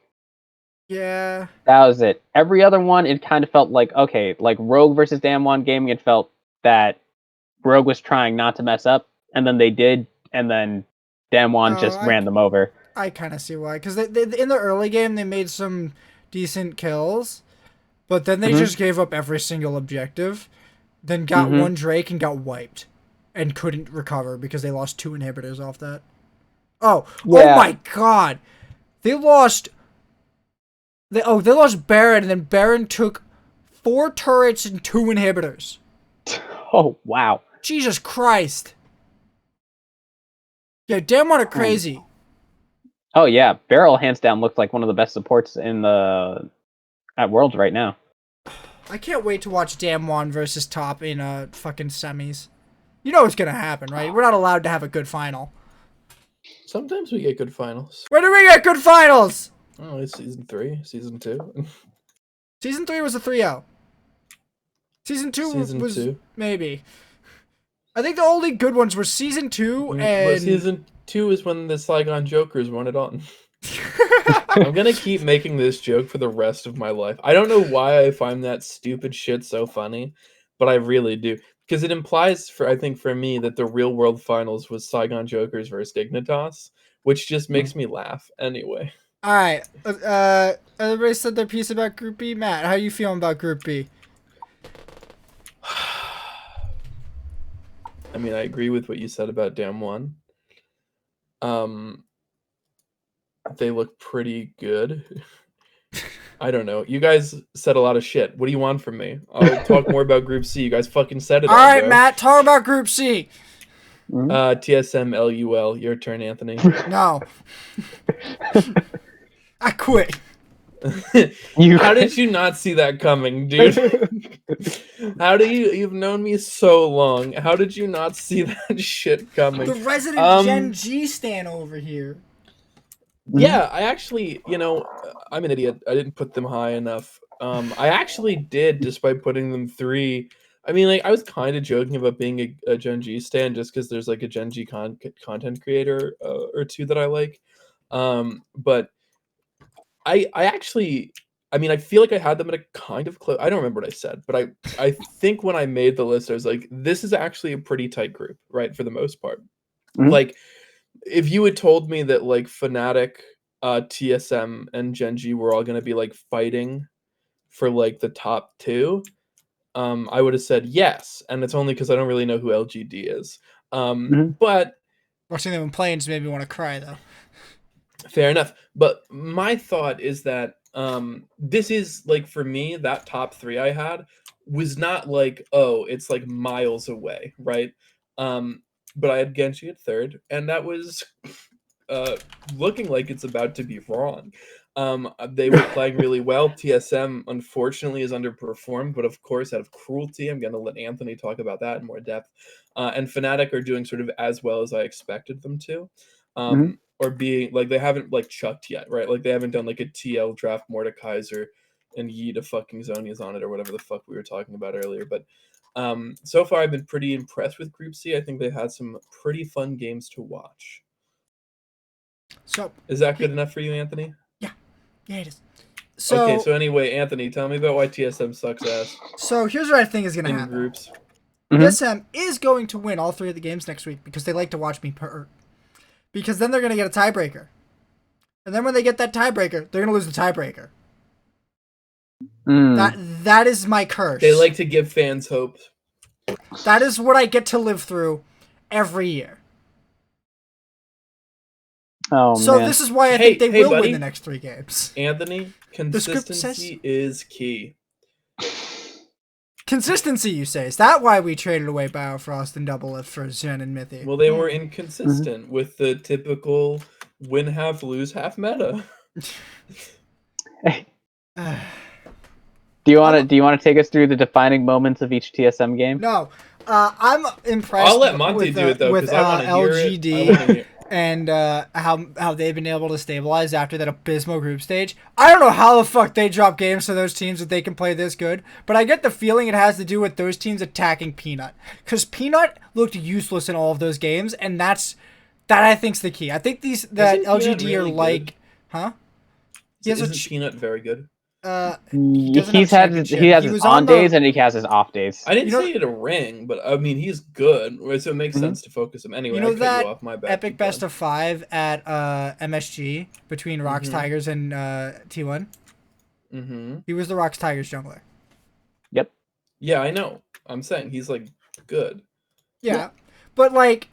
S1: Yeah.
S3: That was it. Every other one, it kind of felt like, okay, like Rogue versus Damwon gaming, it felt that Rogue was trying not to mess up, and then they did, and then Damwon just ran them over.
S1: I kind of see why. Because they, in the early game, they made some decent kills, but then they just gave up every single objective, then got one Drake and got wiped, and couldn't recover because they lost 2 inhibitors off that. Oh my god! They lost... They lost Baron, and then Baron took 4 turrets and 2 inhibitors.
S3: Oh, wow.
S1: Jesus Christ. Yeah, Damwon are crazy.
S3: Oh, yeah. Beryl, hands down, looks like one of the best supports at Worlds right now.
S1: I can't wait to watch Damwon versus Top in fucking semis. You know what's gonna happen, right? We're not allowed to have a good final.
S2: Sometimes we get good finals.
S1: When do we get good finals?
S2: Oh, it's season 3, season 2.
S1: Season 3 was a 3-0. Season 2 was
S2: 2.
S1: Maybe. I think the only good ones were season 2 and...
S2: But season 2 is when the Sligon Jokers won it on. I'm gonna keep making this joke for the rest of my life. I don't know why I find that stupid shit so funny, but I really do. Because it implies, I think for me, that the real world finals was Saigon Jokers versus Dignitas, which just makes me laugh anyway.
S1: Alright, everybody said their piece about Group B. Matt, how are you feeling about Group B?
S2: I mean, I agree with what you said about Dam 1. They look pretty good. I don't know. You guys said a lot of shit. What do you want from me? I'll talk more about Group C. You guys fucking said it all,
S1: All right,
S2: bro.
S1: Matt, talk about Group C.
S2: TSM LUL. Your turn, Anthony.
S1: No. I quit.
S2: How did you not see that coming, dude? How do you've known me so long? How did you not see that shit coming?
S1: The resident Gen.G stan over here.
S2: Yeah, I actually, I'm an idiot. I didn't put them high enough. I actually did, despite putting them 3. I mean, like, I was kind of joking about being a Gen.G stan just because there's like a Gen.G content creator or 2 that I like. But I actually, I mean, I feel like I had them at a kind of close. I don't remember what I said, but I think when I made the list, I was like, this is actually a pretty tight group, right? For the most part. Like, if you had told me that like Fnatic, TSM, and Gen.G were all going to be like fighting for like the top 2, I would have said yes. And it's only because I don't really know who LGD is. But
S1: watching them in planes made me want to cry, though.
S2: fair enough. But my thought is that this is like, for me, that top 3 I had was not like, oh, it's like miles away, right? But I had Genji at 3rd, and that was looking like it's about to be wrong. They were playing really well. TSM, unfortunately, is underperformed, but of course, out of cruelty, I'm going to let Anthony talk about that in more depth. And Fnatic are doing sort of as well as I expected them to. Or being like, they haven't like chucked yet, right? Like, they haven't done like a TL draft Mordekaiser and Yeet a fucking Zonia's on it, or whatever the fuck we were talking about earlier. But so far, I've been pretty impressed with Group C. I think they've had some pretty fun games to watch.
S1: So
S2: is that good enough for you, Anthony?
S1: Yeah, it is. So,
S2: okay, so anyway, Anthony, tell me about why TSM sucks ass.
S1: So here's what I think is going to happen.
S2: Groups.
S1: TSM is going to win all 3 of the games next week because they like to watch me because then they're going to get a tiebreaker. And then when they get that tiebreaker, they're going to lose the tiebreaker. That is my curse.
S2: They like to give fans hope.
S1: That is what I get to live through every year.
S3: Oh,
S1: so
S3: man.
S1: This is why I think they will
S2: buddy.
S1: win the next 3 games.
S2: Anthony, consistency is key.
S1: Consistency, you say? Is that why we traded away Biofrost and Doublelift for Zen and Mythy?
S2: Well, they were inconsistent with the typical win half, lose half meta.
S3: Do you want to take us through the defining moments of each TSM game?
S1: No, I'm impressed.
S2: I'll let Monty do it though, because I want to
S1: LGD
S2: hear it.
S1: And how they've been able to stabilize after that abysmal group stage. I don't know how the fuck they drop games to those teams that they can play this good, but I get the feeling it has to do with those teams attacking Peanut, because Peanut looked useless in all of those games, and that I think's the key. I think that LGD really are like,
S2: good?
S1: Huh?
S2: Isn't Peanut very good?
S3: He has his on days and he has his off days.
S2: I didn't say he had a ring, but I mean, he's good, so it makes sense to focus him. Anyway,
S1: you know,
S2: I cut
S1: that
S2: you off, my bad.
S1: epic best of 5 at MSG between Rocks Tigers and T1? He was the Rocks Tigers jungler.
S3: Yep.
S2: Yeah, I know. I'm saying he's like good.
S1: Yeah. But like,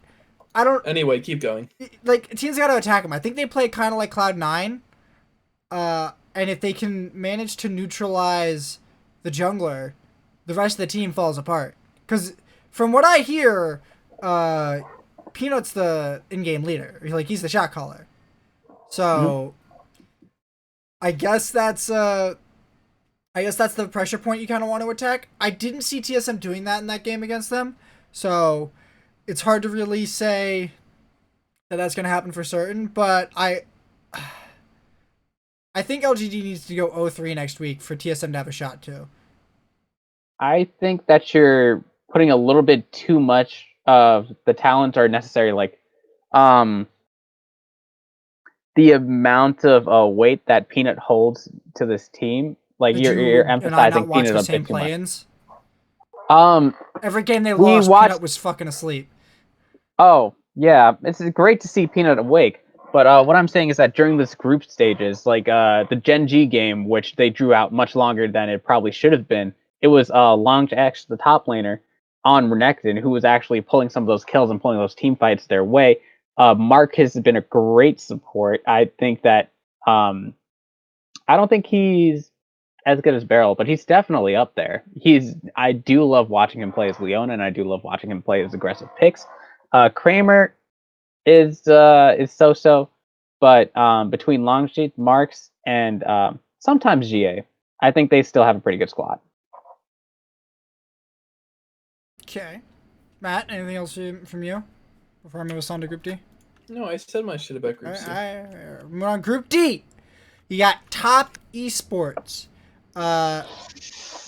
S1: I don't.
S2: Anyway, keep going.
S1: Like, teams got to attack him. I think they play kind of like Cloud9. And if they can manage to neutralize the jungler, the rest of the team falls apart. Because from what I hear, Peanut's the in-game leader. Like, he's the shot caller. So, I guess that's the pressure point you kind of want to attack. I didn't see TSM doing that in that game against them. So, it's hard to really say that that's going to happen for certain. But I think LGD needs to go 0-3 next week for TSM to have a shot too.
S3: I think that you're putting a little bit too much of the talent or necessary, like, the amount of weight that Peanut holds to this team. Like, you're emphasizing Peanut a bit too much.
S1: Every game they lost, Peanut was fucking asleep.
S3: Oh yeah, it's great to see Peanut awake. But what I'm saying is that during this group stages, like the Gen.G game, which they drew out much longer than it probably should have been, it was Long X, the top laner, on Renekton, who was actually pulling some of those kills and pulling those team fights their way. Mark has been a great support. I think that I don't think he's as good as Beryl, but he's definitely up there. I do love watching him play as Leona, and I do love watching him play as aggressive picks. Kramer is so-so, but between Longsheet, Marks, and sometimes GA, I think they still have a pretty good squad.
S1: Okay. Matt, anything else from you before I move us on to Group D?
S2: No, I said my shit about Group C.
S1: We're on Group D. You got Top Esports,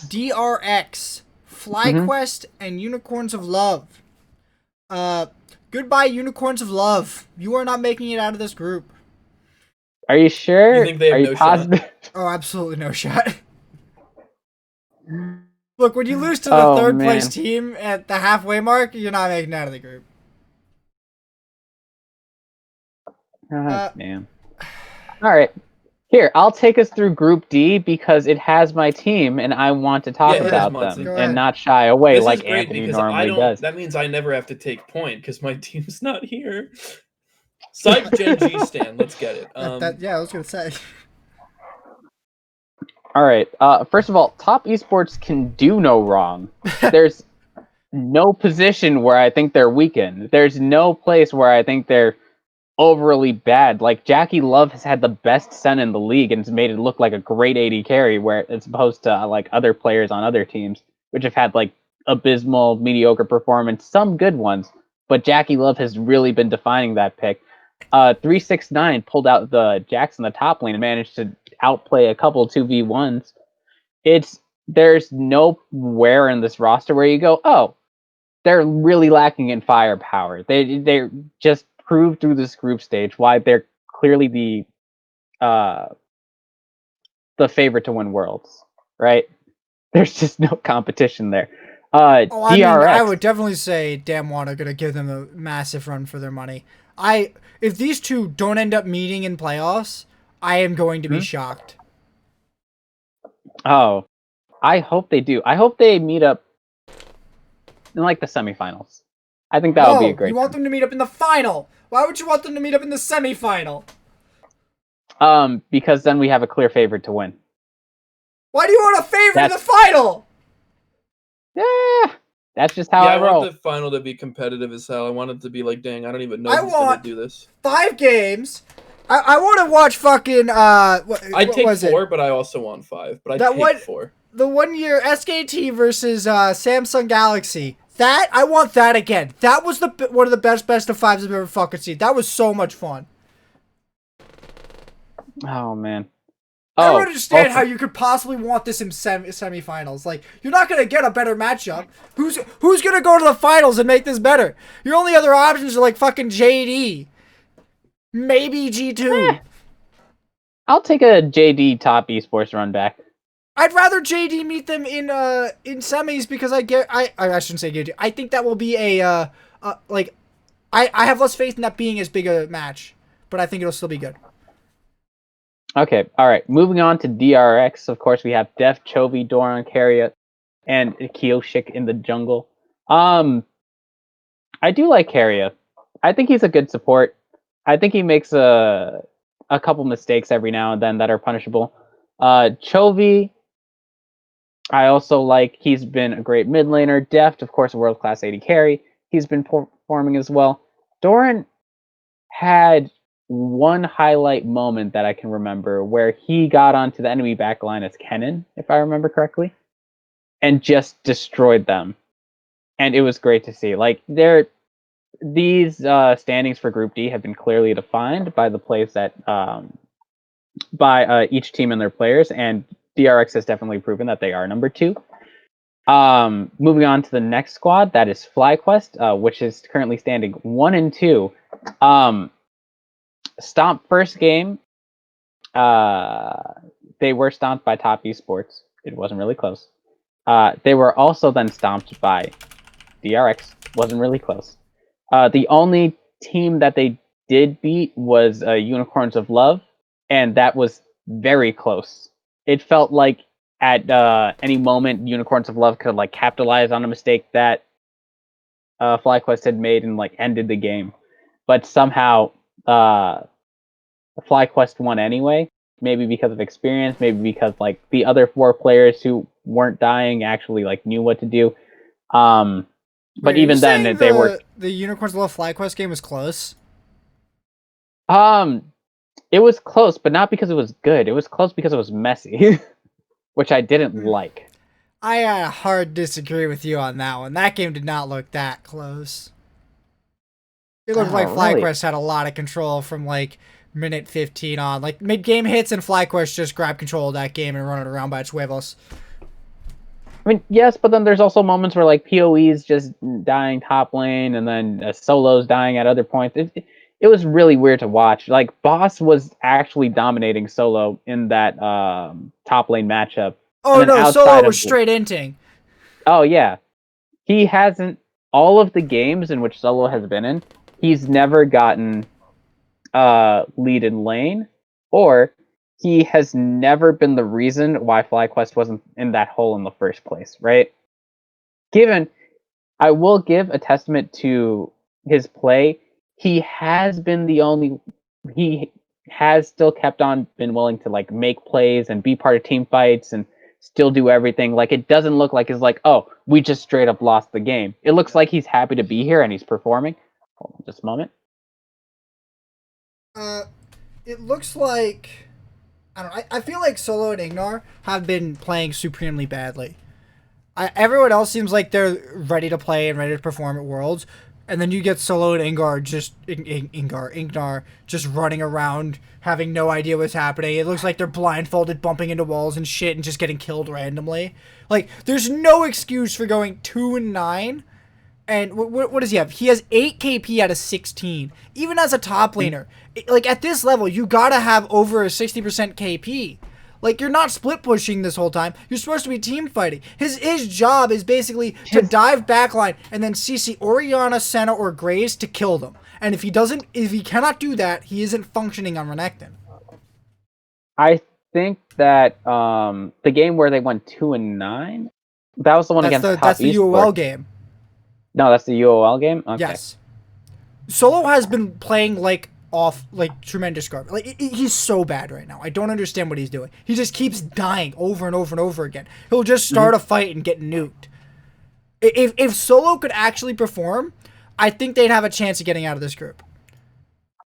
S1: DRX, Flyquest, and Unicorns of Love. Goodbye, Unicorns of Love. You are not making it out of this group.
S3: Are you sure?
S2: You think they have
S3: Are you
S2: no
S3: positive?
S2: shot?
S1: Oh, absolutely no shot. Look, when you lose to the third place team at the halfway mark, you're not making it out of the group.
S3: Damn. All right. Here, I'll take us through Group D because it has my team and I want to talk about them and not shy away
S2: this
S3: like
S2: is great
S3: Anthony
S2: because
S3: normally does.
S2: That means I never have to take point because my team's not here. Psych Gen.G stand. Let's get it.
S1: Yeah, I was going to say.
S3: All right. First of all, Top Esports can do no wrong. There's no position where I think they're weakened. There's no place where I think they're overly bad. Like, Jackie Love has had the best Senna in the league and has made it look like a great AD carry, where it's opposed to like other players on other teams, which have had like abysmal, mediocre performance, some good ones. But Jackie Love has really been defining that pick. 369 pulled out the Jax in the top lane and managed to outplay a couple 2v1s. There's nowhere in this roster where you go, oh, they're really lacking in firepower. They just proved through this group stage why they're clearly the favorite to win Worlds, right? There's just no competition there. DRX,
S1: I would definitely say Damwon are going to give them a massive run for their money. If these two don't end up meeting in playoffs, I am going to be shocked.
S3: Oh, I hope they do. I hope they meet up in like the semifinals. I think that would be a great.
S1: You want them to meet up in the final? Why would you want them to meet up in the semifinal?
S3: Because then we have a clear favorite to win.
S1: Why do you want a favorite in the final?
S3: Yeah, that's just how I roll.
S2: I want the final to be competitive as hell. I want it to be like, dang, I don't even know who's gonna do this.
S1: 5 games. I want to watch fucking
S2: I'd take 4, but I also want 5. But I'd take 4.
S1: The 1 year SKT versus Samsung Galaxy. I want that again. That was one of the best of 5s I've ever fucking seen. That was so much fun.
S3: Oh man.
S1: I don't understand how you could possibly want this in semifinals. Like, you're not gonna get a better matchup. Who's gonna go to the finals and make this better? Your only other options are like fucking JD, maybe G2.
S3: I'll take a JD Top Esports run back.
S1: I'd rather JD meet them in semis because I shouldn't say JD. I think that will be I have less faith in that being as big a match, but I think it'll still be good.
S3: Okay, all right. Moving on to DRX. Of course, we have Def, Chovy, Doran, Carriot, and Kyoshik in the jungle. I do like Carriot. I think he's a good support. I think he makes a couple mistakes every now and then that are punishable. Chovy, I also like. He's been a great mid laner. Deft, of course, a world-class AD carry. He's been performing as well. Doran had one highlight moment that I can remember where he got onto the enemy backline as Kennen, if I remember correctly, and just destroyed them. And it was great to see. Like, these standings for Group D have been clearly defined by the plays that by each team and their players, and DRX has definitely proven that they are number 2. Moving on to the next squad, that is Flyquest, which is currently standing 1-2. Stomp first game, they were stomped by Top Esports. It wasn't really close. They were also then stomped by DRX. Wasn't really close. The only team that they did beat was Unicorns of Love, and that was very close. It felt like at any moment Unicorns of Love could like capitalize on a mistake that Flyquest had made and like ended the game, but somehow Flyquest won anyway. Maybe because of experience, maybe because like the other 4 players who weren't dying actually like knew what to do. But
S1: Wait,
S3: even then, they were.
S1: The Unicorns Love FlyQuest game was close.
S3: It was close, but not because it was good. It was close because it was messy, which I didn't like.
S1: I hard disagree with you on that one. That game did not look that close. It looked like
S3: really?
S1: FlyQuest had a lot of control from like minute 15 on. Like mid-game hits and FlyQuest just grab control of that game and run it around by its huevos.
S3: I mean, yes, but then there's also moments where like PoE's just dying top lane, and then solos dying at other points. It was really weird to watch. Like Boss was actually dominating solo in that top lane matchup.
S1: Oh no, Solo was straight inting.
S3: Oh yeah, he hasn't. All of the games in which Solo has been in, he's never gotten lead in lane, or he has never been the reason why FlyQuest wasn't in that hole in the first place, right? I will give a testament to his play. He has still kept on been willing to like make plays and be part of team fights and still do everything. Like it doesn't look like it's like, oh, we just straight up lost the game. It looks like he's happy to be here and he's performing. Hold on just a moment.
S1: It looks like I don't know. I feel like Solo and Ignar have been playing supremely badly. Everyone else seems like they're ready to play and ready to perform at Worlds, and then you get Solo and Ignar just running around having no idea what's happening. It looks like they're blindfolded, bumping into walls and shit, and just getting killed randomly. Like there's no excuse for going 2-9. And what does he have? He has 8 KP out of 16. Even as a top laner, like at this level, you gotta have over a 60% KP. Like you're not split pushing this whole time. You're supposed to be team fighting. His job is basically to dive backline and then CC Orianna, Senna, or Graves to kill them. And if he cannot do that, he isn't functioning on Renekton.
S3: I think that the game where they went 2-9, that was the one against top
S1: that's the UOL game.
S3: No, that's the UOL game? Okay.
S1: Yes. Solo has been playing like tremendous garbage. Like he's so bad right now. I don't understand what he's doing. He just keeps dying over and over and over again. He'll just start a fight and get nuked. If Solo could actually perform, I think they'd have a chance of getting out of this group.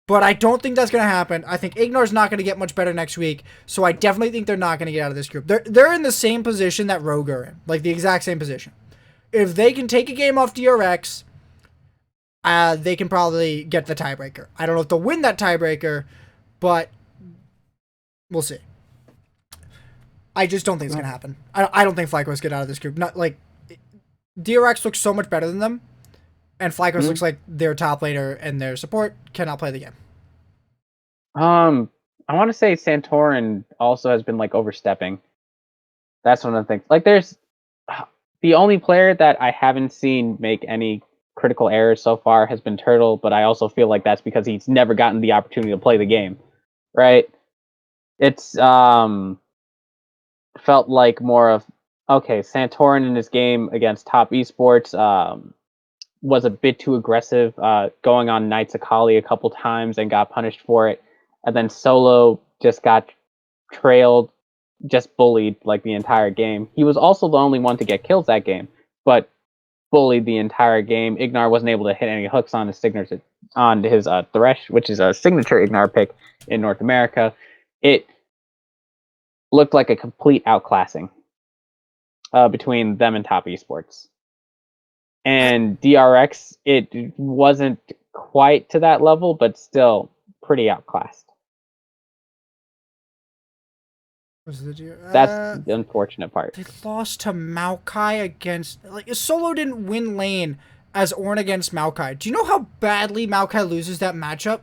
S1: But I don't think that's going to happen. I think Ignar's not going to get much better next week, so I definitely think they're not going to get out of this group. They're in the same position that Rogue are in, like the exact same position. If they can take a game off DRX, they can probably get the tiebreaker. I don't know if they'll win that tiebreaker, but we'll see. I just don't think it's going to happen. I don't think Flyquest get out of this group. Not like DRX looks so much better than them, and Flyquest looks like their top laner and their support cannot play the game.
S3: I want to say Santorin also has been like overstepping. That's one of the things. Like there's the only player that I haven't seen make any critical errors so far has been Turtle, but I also feel like that's because he's never gotten the opportunity to play the game, right? It's felt like more of, okay, Santorin in his game against top esports was a bit too aggressive, going on Knights Akali a couple times and got punished for it, and then Solo just got trailed, just bullied like the entire game. He was also the only one to get kills that game, but bullied the entire game. Ignar wasn't able to hit any hooks on his signature, on his Thresh, which is a signature Ignar pick in North America. It looked like a complete outclassing between them and top esports. And DRX, it wasn't quite to that level, but still pretty outclassed. That's the unfortunate part.
S1: They lost to Maokai against... Like, Solo didn't win lane as Ornn against Maokai. Do you know how badly Maokai loses that matchup?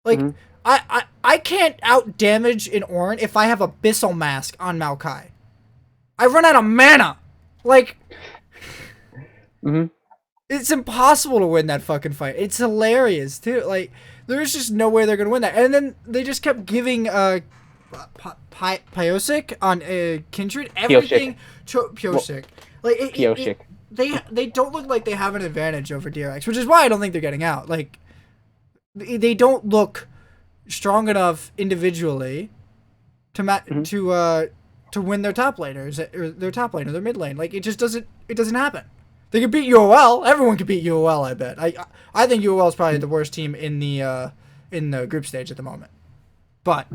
S1: Like, I can't out-damage an Ornn if I have Abyssal Mask on Maokai. I run out of mana! Like... It's impossible to win that fucking fight. It's hilarious, too. Like, there's just no way they're gonna win that. And then they just kept giving, Pyosik on Kindred. Everything. Pyosik. Like, they don't look like they have an advantage over DRX, which is why I don't think they're getting out. Like, they don't look strong enough individually to win their top laners or their top lane or their mid lane. Like, it just doesn't happen. They can beat UOL. Everyone can beat UOL. I bet. I think UOL is probably the worst team in the group stage at the moment. But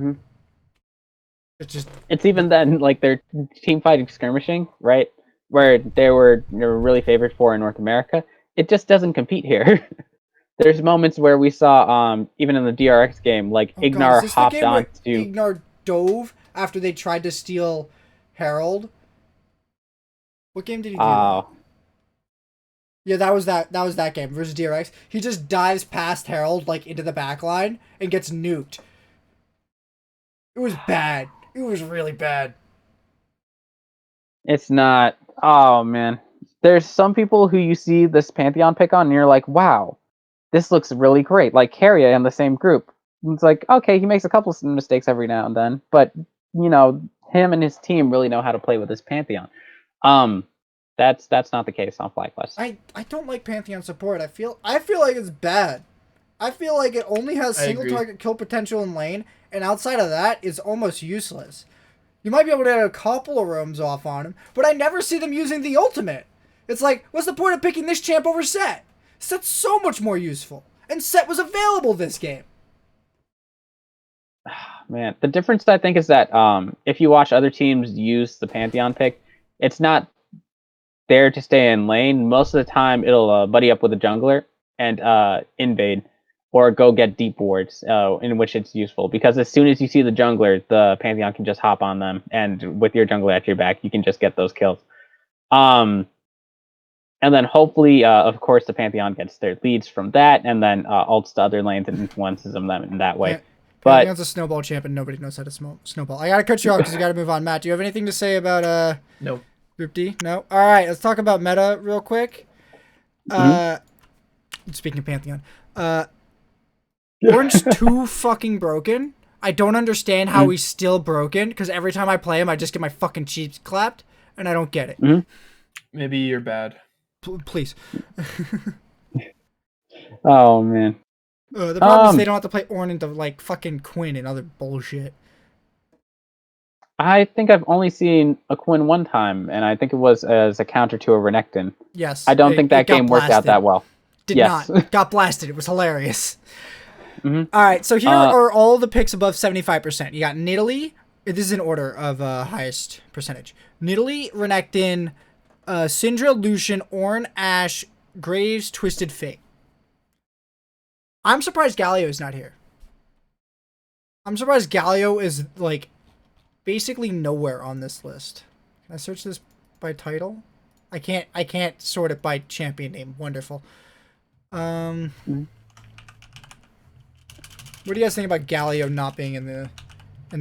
S3: it's even then, like, their team fighting skirmishing, right, where they were really favored for in North America. It just doesn't compete here. There's moments where we saw, even in the DRX game, like, Ignar hopped on to...
S1: Ignar dove after they tried to steal Herald. What game did he do? Yeah, that was that game versus DRX. He just dives past Herald, like, into the back line and gets nuked. It was bad. It was really bad.
S3: It's not... Oh, man. There's some people who you see this Pantheon pick on, and you're like, wow, this looks really great. Like, Carrier in the same group. It's like, okay, he makes a couple of mistakes every now and then, but, you know, him and his team really know how to play with this Pantheon. That's not the case on Flyquest.
S1: I don't like Pantheon support. I feel like it's bad. I feel like it only has single target kill potential in lane, and outside of that, it's almost useless. You might be able to get a couple of roams off on him, but I never see them using the ultimate. It's like, what's the point of picking this champ over Set? Set's so much more useful, and Set was available this game.
S3: Man, the difference, I think, is that if you watch other teams use the Pantheon pick, it's not there to stay in lane. Most of the time, it'll buddy up with a jungler and invade, or go get deep wards, in which it's useful. Because as soon as you see the jungler, the Pantheon can just hop on them, and with your jungler at your back, you can just get those kills. And then hopefully, of course, the Pantheon gets their leads from that, and then ults to other lanes and influences them in that way. But
S1: Pantheon's a snowball champ, and nobody knows how to snowball. I gotta cut you off because we gotta move on. Matt, do you have anything to say about
S2: No.
S1: Group D? No? Alright, let's talk about meta real quick. Speaking of Pantheon. Orange's too fucking broken. I don't understand how he's still broken, because every time I play him, I just get my fucking cheeks clapped, and I don't get it.
S2: Maybe you're bad.
S1: Please.
S3: Oh, man.
S1: The problem is they don't have to play Ornn into, like, fucking Quinn and other bullshit.
S3: I think I've only seen a Quinn one time, and I think it was as a counter to a Renekton.
S1: Yes.
S3: I don't think that game worked out that well.
S1: Did not. Got blasted. It was hilarious. All right, so here are all the picks above 75%. You got Nidalee. This is in order of highest percentage. Nidalee, Renekton, Syndra, Lucian, Ornn, Ash, Graves, Twisted Fate. I'm surprised Galio is not here. I'm surprised Galio is, like, basically nowhere on this list. Can I search this by title? I can't sort it by champion name. Wonderful. What do you guys think about Galio not being in the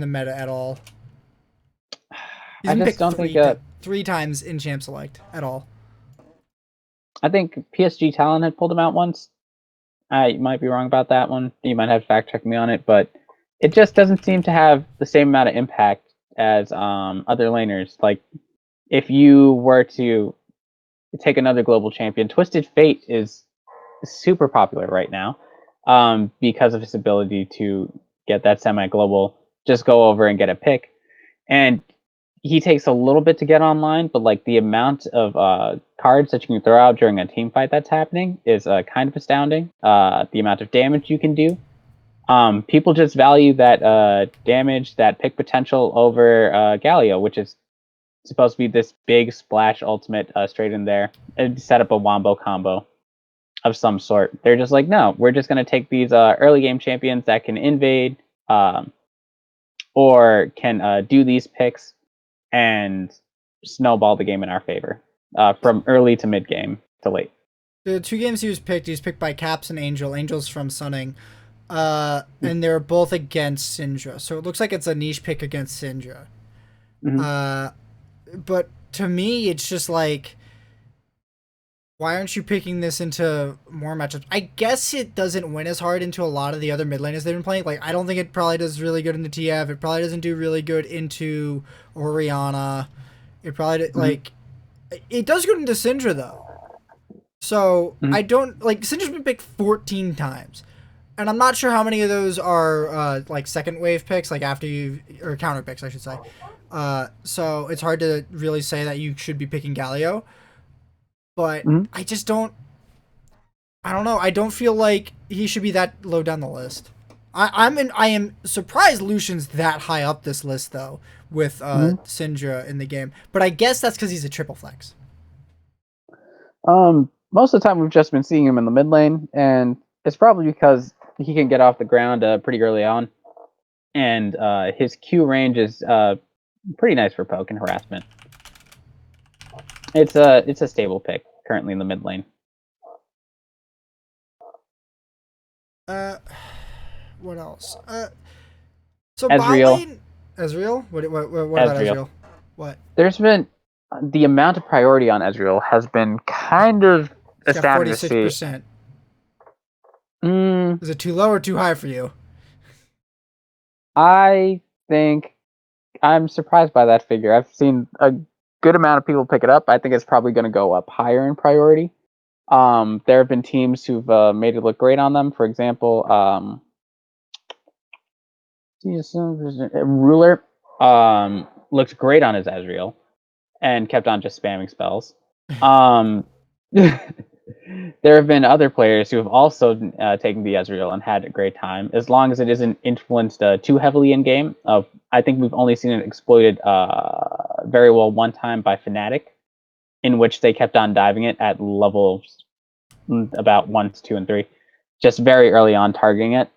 S1: meta at all? He's been picked three times in Champ Select at all.
S3: I think PSG Talon had pulled him out once. I might be wrong about that one. You might have to fact check me on it, but it just doesn't seem to have the same amount of impact as other laners. Like, if you were to take another global champion, Twisted Fate is super popular right now, because of his ability to get that semi-global, just go over and get a pick. And he takes a little bit to get online, but, like, the amount of cards that you can throw out during a team fight that's happening is kind of astounding. The amount of damage you can do. People just value that damage, that pick potential over Galio, which is supposed to be this big splash ultimate straight in there and set up a wombo combo of some sort. They're just like, no, we're just going to take these early game champions that can invade or can do these picks and snowball the game in our favor from early to mid game to late.
S1: The two games he was picked by Caps and Angel. Angel's from Sunning. And they're both against Syndra. So it looks like it's a niche pick against Syndra. But to me, it's just like, why aren't you picking this into more matchups? I guess it doesn't win as hard into a lot of the other mid laners they've been playing. Like, I don't think it probably does really good into TF. It probably doesn't do really good into Orianna. It probably, like, it does good into Syndra, though. So
S3: Mhm.
S1: I don't like Syndra's been picked 14 times, and I'm not sure how many of those are like second wave picks, like after you or counter picks, I should say. So it's hard to really say that you should be picking Galio, but
S3: Mhm.
S1: I just don't. I don't know. I don't feel like he should be that low down the list. I am surprised Lucian's that high up this list though, with
S3: Mhm.
S1: Syndra in the game. But I guess that's because he's a triple flex.
S3: Most of the time we've just been seeing him in the mid lane, and it's probably because he can get off the ground pretty early on, and his Q range is pretty nice for poke and harassment. It's a stable pick currently in the mid lane.
S1: What else? So bot
S3: Ezreal,
S1: lane, Ezreal. What about
S3: Ezreal.
S1: Ezreal? What?
S3: There's been the amount of priority on Ezreal has been kind of
S1: He's got
S3: astounding to see.
S1: 46%.
S3: Mm,
S1: Is it too low or too high for you?
S3: I think I'm surprised by that figure. I've seen a good amount of people pick it up. I think it's probably going to go up higher in priority. There have been teams who've made it look great on them. For example, Ruler looked great on his Ezreal and kept on just spamming spells. Um, there have been other players who have also taken the Ezreal and had a great time, as long as it isn't influenced too heavily in game. I think we've only seen it exploited very well one time by Fnatic, in which they kept on diving it at levels about 1, 2, and 3, just very early on targeting it.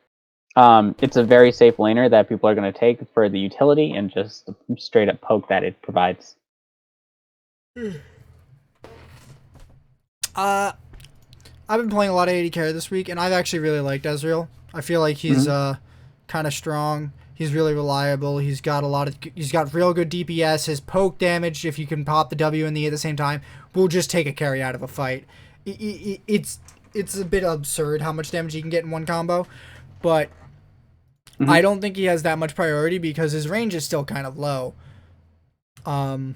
S3: It's a very safe laner that people are going to take for the utility and just the straight up poke that it provides.
S1: I've been playing a lot of AD carry this week, and I've actually really liked Ezreal. I feel like he's kind of strong. He's really reliable. He's got real good DPS. His poke damage, if you can pop the W and the E at the same time, will just take a carry out of a fight. It's a bit absurd how much damage he can get in one combo, but I don't think he has that much priority because his range is still kind of low. I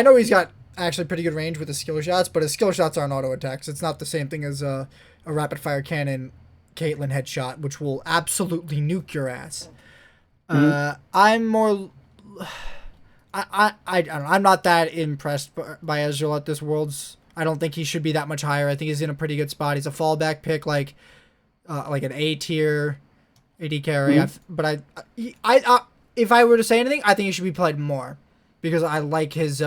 S1: know he's got actually pretty good range with his skill shots, but his skill shots aren't auto attacks. It's not the same thing as a rapid fire cannon Caitlyn headshot, which will absolutely nuke your ass. I'm more. I don't know. I'm not that impressed by Ezreal at this Worlds. I don't think he should be that much higher. I think he's in a pretty good spot. He's a fallback pick, like an A tier AD carry. If I were to say anything, I think he should be played more because I like his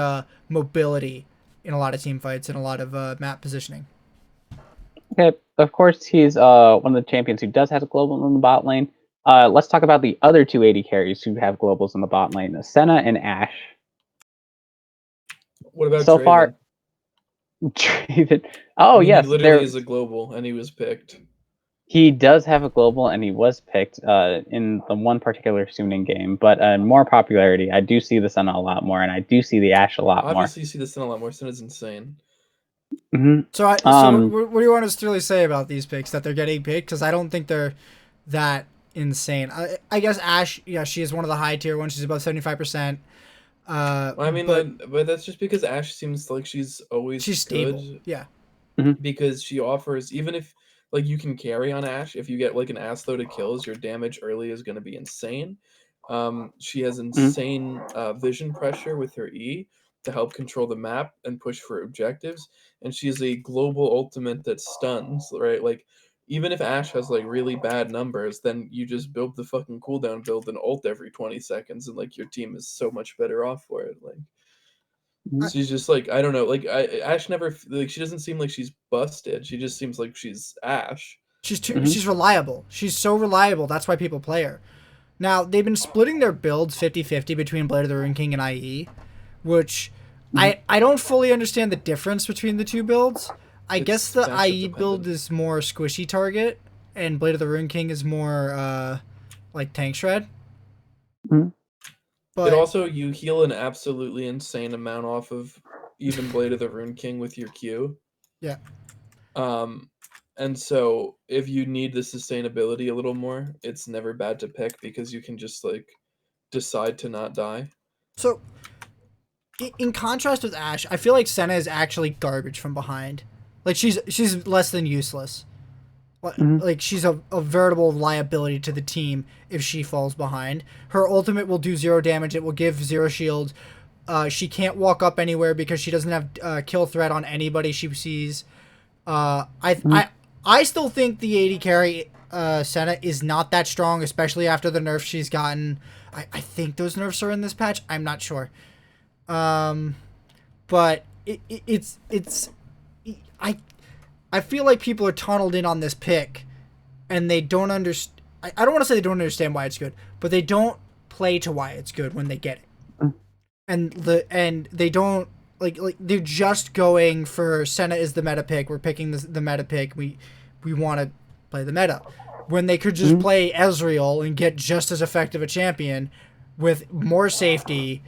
S1: mobility in a lot of team fights and a lot of map positioning.
S3: Okay, of course he's one of the champions who does have a global in the bot lane. Let's talk about the other two AD carries who have globals in the bot lane, Senna and Ash.
S2: What about
S3: So
S2: Draven?
S3: far, oh
S2: I mean,
S3: yes,
S2: he literally is a global, and he was picked.
S3: he does have a global, and he was picked in the one particular Suning game. But more popularity, I do see the Senna a lot more, and I do see the Ash a lot
S2: Obviously, you see the Senna a lot more. Senna's insane.
S3: more.
S1: So, what do you want us to really say about these picks that they're getting picked? Because I don't think they're that insane. I guess Ash, yeah, she is one of the high tier ones. She's about 75%.
S2: I mean, but that's just because Ash seems like she's always
S1: she's
S2: good.
S1: stable. Yeah.
S2: Because she offers, even if like you can carry on Ash, if you get like an ass load of kills, your damage early is going to be insane. She has insane vision pressure with her E to help control the map and push for objectives, and she is a global ultimate that stuns, right? Like even if Ash has like really bad numbers, then you just build the fucking cooldown build and ult every 20 seconds, and like your team is so much better off for it. Like she's just like, I don't know, like Ash never, like she doesn't seem like she's busted. She just seems like she's Ash.
S1: She's reliable. She's so reliable. That's why people play her. Now, they've been splitting their builds 50-50 between Blade of the Rune King and IE, which I don't fully understand the difference between the two builds. I guess the IE build is more squishy target, and Blade of the Rune King is more like tank shred.
S2: But it also, you heal an absolutely insane amount off of even Blade of the Rune King with your Q.
S1: Yeah.
S2: And so if you need the sustainability a little more, it's never bad to pick because you can just like decide to not die.
S1: So, in contrast with Ash, I feel like Senna is actually garbage from behind. Like she's less than useless.
S3: Mhm.
S1: Like she's a veritable liability to the team if she falls behind. Her ultimate will do 0 damage. It will give 0 shield. She can't walk up anywhere because she doesn't have kill threat on anybody she sees. Uh, I
S3: Mhm.
S1: I I still think the 80 carry Senna is not that strong, especially after the nerfs she's gotten. I think those nerfs are in this patch. I'm not sure. But it's I I feel like people are tunneled in on this pick, and they don't understand. I don't want to say they don't understand why it's good, but they don't play to why it's good when they get it, and they don't like they're just going for Senna is the meta pick. We're picking the meta pick. We want to play the meta when they could just
S3: Mhm.
S1: play Ezreal and get just as effective a champion with more safety.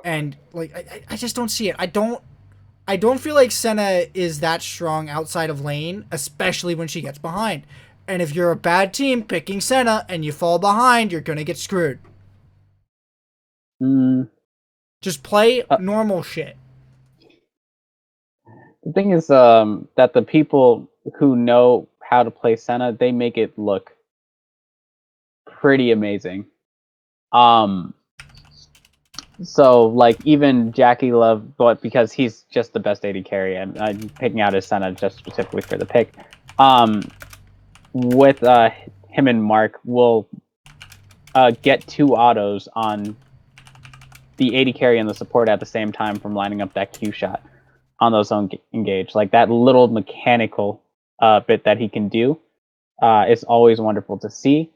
S1: And like I just don't see it. I don't feel like Senna is that strong outside of lane, especially when she gets behind. And if you're a bad team picking Senna and you fall behind, you're gonna get screwed.
S3: Mm.
S1: Just play
S3: Uh,
S1: normal shit.
S3: the thing is, that the people who know how to play Senna, they make it look pretty amazing. Um, so like even Jackie Love, but because he's just the best AD carry, and I'm picking out his Senna just specifically for the pick. With him and Mark will get 2 autos on the AD carry and the support at the same time from lining up that Q shot on those own engage. Like that little mechanical bit that he can do is always wonderful to see.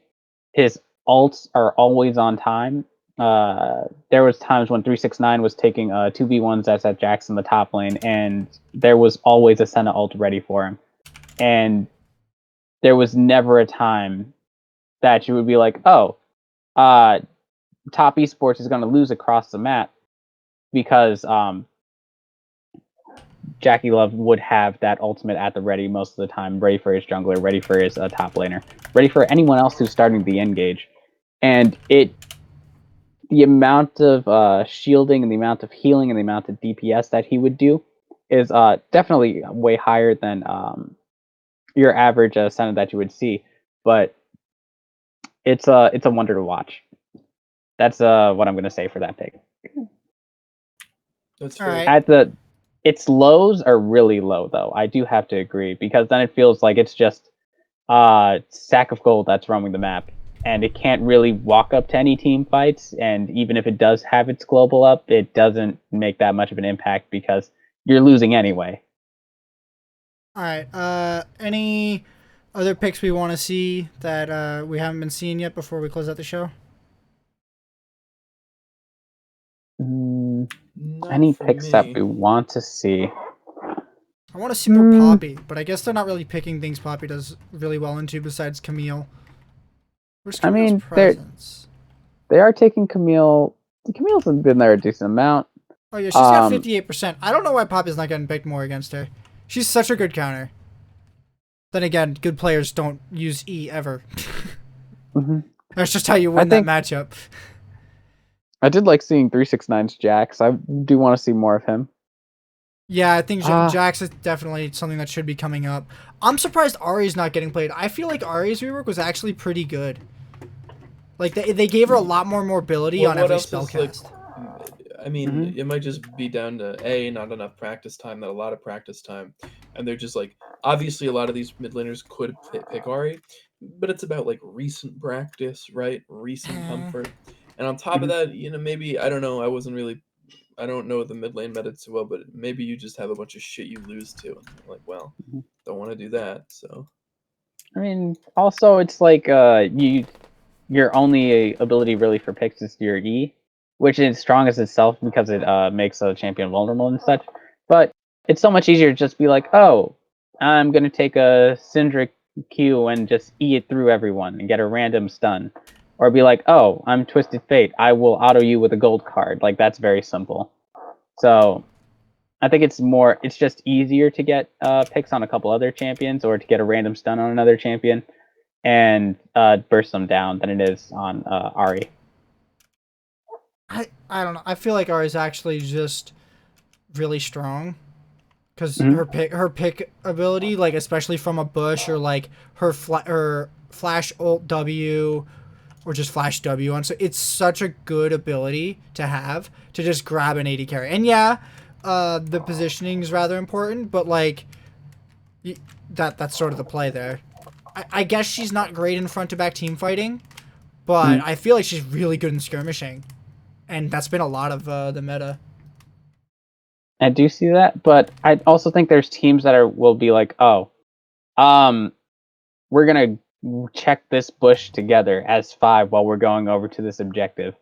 S3: His ults are always on time. There was times when 369 was taking 2v1s that's at Jax in the top lane, and there was always a Senna ult ready for him. And there was never a time that you would be like, oh, top esports is going to lose across the map because Jackie Love would have that ultimate at the ready most of the time, ready for his jungler, ready for his top laner, ready for anyone else who's starting the engage. And the amount of shielding and the amount of healing and the amount of DPS that he would do is definitely way higher than your average Senna that you would see. But it's a wonder to watch. That's what I'm going to say for that pick.
S2: That's
S1: All
S2: fair.
S1: right.
S3: At the its lows are really low though. I do have to agree because then it feels like it's just sack of gold that's roaming the map, and it can't really walk up to any team fights. And even if it does have its global up, it doesn't make that much of an impact because you're losing anyway.
S1: All right. Any other picks we want to see that we haven't been seeing yet before we close out the show?
S2: Not
S3: Any
S2: for
S3: picks that
S2: me.
S3: we want to see?
S1: I want to see more Poppy, but I guess they're not really picking things Poppy does really well into besides Camille. Where's
S3: I
S1: Camille's
S3: mean,
S1: presence?
S3: they are taking Camille. Camille's been there a decent amount.
S1: Oh yeah, she's got
S3: Um,
S1: 58%. I don't know why Poppy's not getting picked more against her. She's such a good counter. Then again, good players don't use E ever.
S3: mhm.
S1: That's just how you
S3: I
S1: win that
S3: think
S1: matchup.
S3: I did like seeing 369's Jax. I do want to see more of him.
S1: Yeah, I think
S3: Ah,
S1: Jax is definitely something that should be coming up. I'm surprised Ari's not getting played. I feel like Ari's rework was actually pretty good. Like they gave her a lot more mobility
S2: Well,
S1: on
S2: what
S1: every
S2: else is like?
S1: spellcast.
S2: I mean,
S3: mhm.
S2: it might just be down to not enough practice time, not a lot of practice time, and they're just like obviously a lot of these mid laners could pick Ari, but it's about like recent practice, right? Recent comfort, and on top of
S3: Mhm.
S2: that, maybe I don't know. I don't know the mid lane meta too well, but maybe you just have a bunch of shit you lose to, and you're like, well,
S3: Mhm.
S2: don't want to do that. So
S3: I mean, also it's like your only ability really for picks is your E, which is strong as itself because it makes a champion vulnerable and such. But it's so much easier to just be like, oh, I'm gonna take a Syndric Q and just E it through everyone and get a random stun, or be like, oh, I'm Twisted Fate, I will auto you with a gold card. Like that's very simple. So I think it's just easier to get picks on a couple other champions or to get a random stun on another champion and burst them down than it is on Ari.
S1: I don't know. I feel like Ari's actually just really strong because
S3: Mhm.
S1: her pick ability, like especially from a bush or like her flash ult W or just flash W on. So it's such a good ability to have to just grab an 80 carry. And yeah, the positioning is rather important, but like that's sort of the play there. I guess she's not great in front to back team fighting, but
S3: Mhm.
S1: I feel like she's really good in skirmishing, and that's been a lot of the meta.
S3: I do see that, but I also think there's teams that will be like, oh, we're gonna check this bush together as 5 while we're going over to this objective.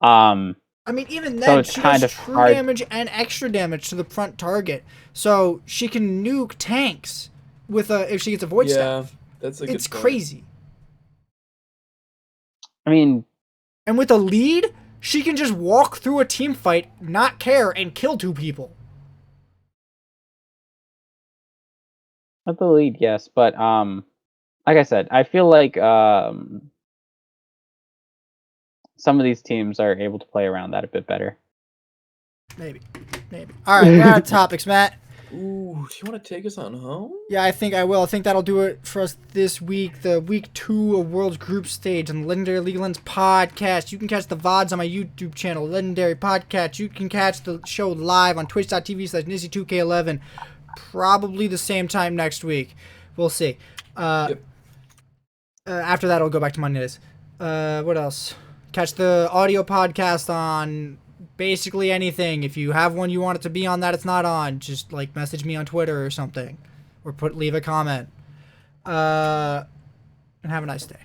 S1: I mean, even
S3: So
S1: then,
S3: it's
S1: she does
S3: kind of
S1: true
S3: hard.
S1: damage and extra damage to the front target, so she can nuke tanks with a if she gets a void
S2: Yeah,
S1: staff.
S2: that's a
S1: It's
S2: good point.
S1: crazy.
S3: I mean,
S1: And with a lead, she can just walk through a team fight, not care, and kill 2 people.
S3: at the lead, yes, but like I said, I feel like some of these teams are able to play around that a bit better.
S1: Maybe. All right, we're out of topics, Matt.
S2: Ooh, do you want to take us on home?
S1: Yeah, I think I will. I think that'll do it for us this week. The week 2 of World's Group Stage on the Legendary League of Legends podcast. You can catch the VODs on my YouTube channel, Legendary Podcast. You can catch the show live on twitch.tv/Nizzy2K11. Probably the same time next week. We'll see.
S2: Yep.
S1: After that, I'll go back to Mondays. What else? Catch the audio podcast on basically anything. If you have one you want it to be on that it's not on, just like message me on Twitter or something, or leave a comment. And have a nice day.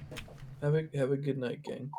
S2: Have a good night, gang.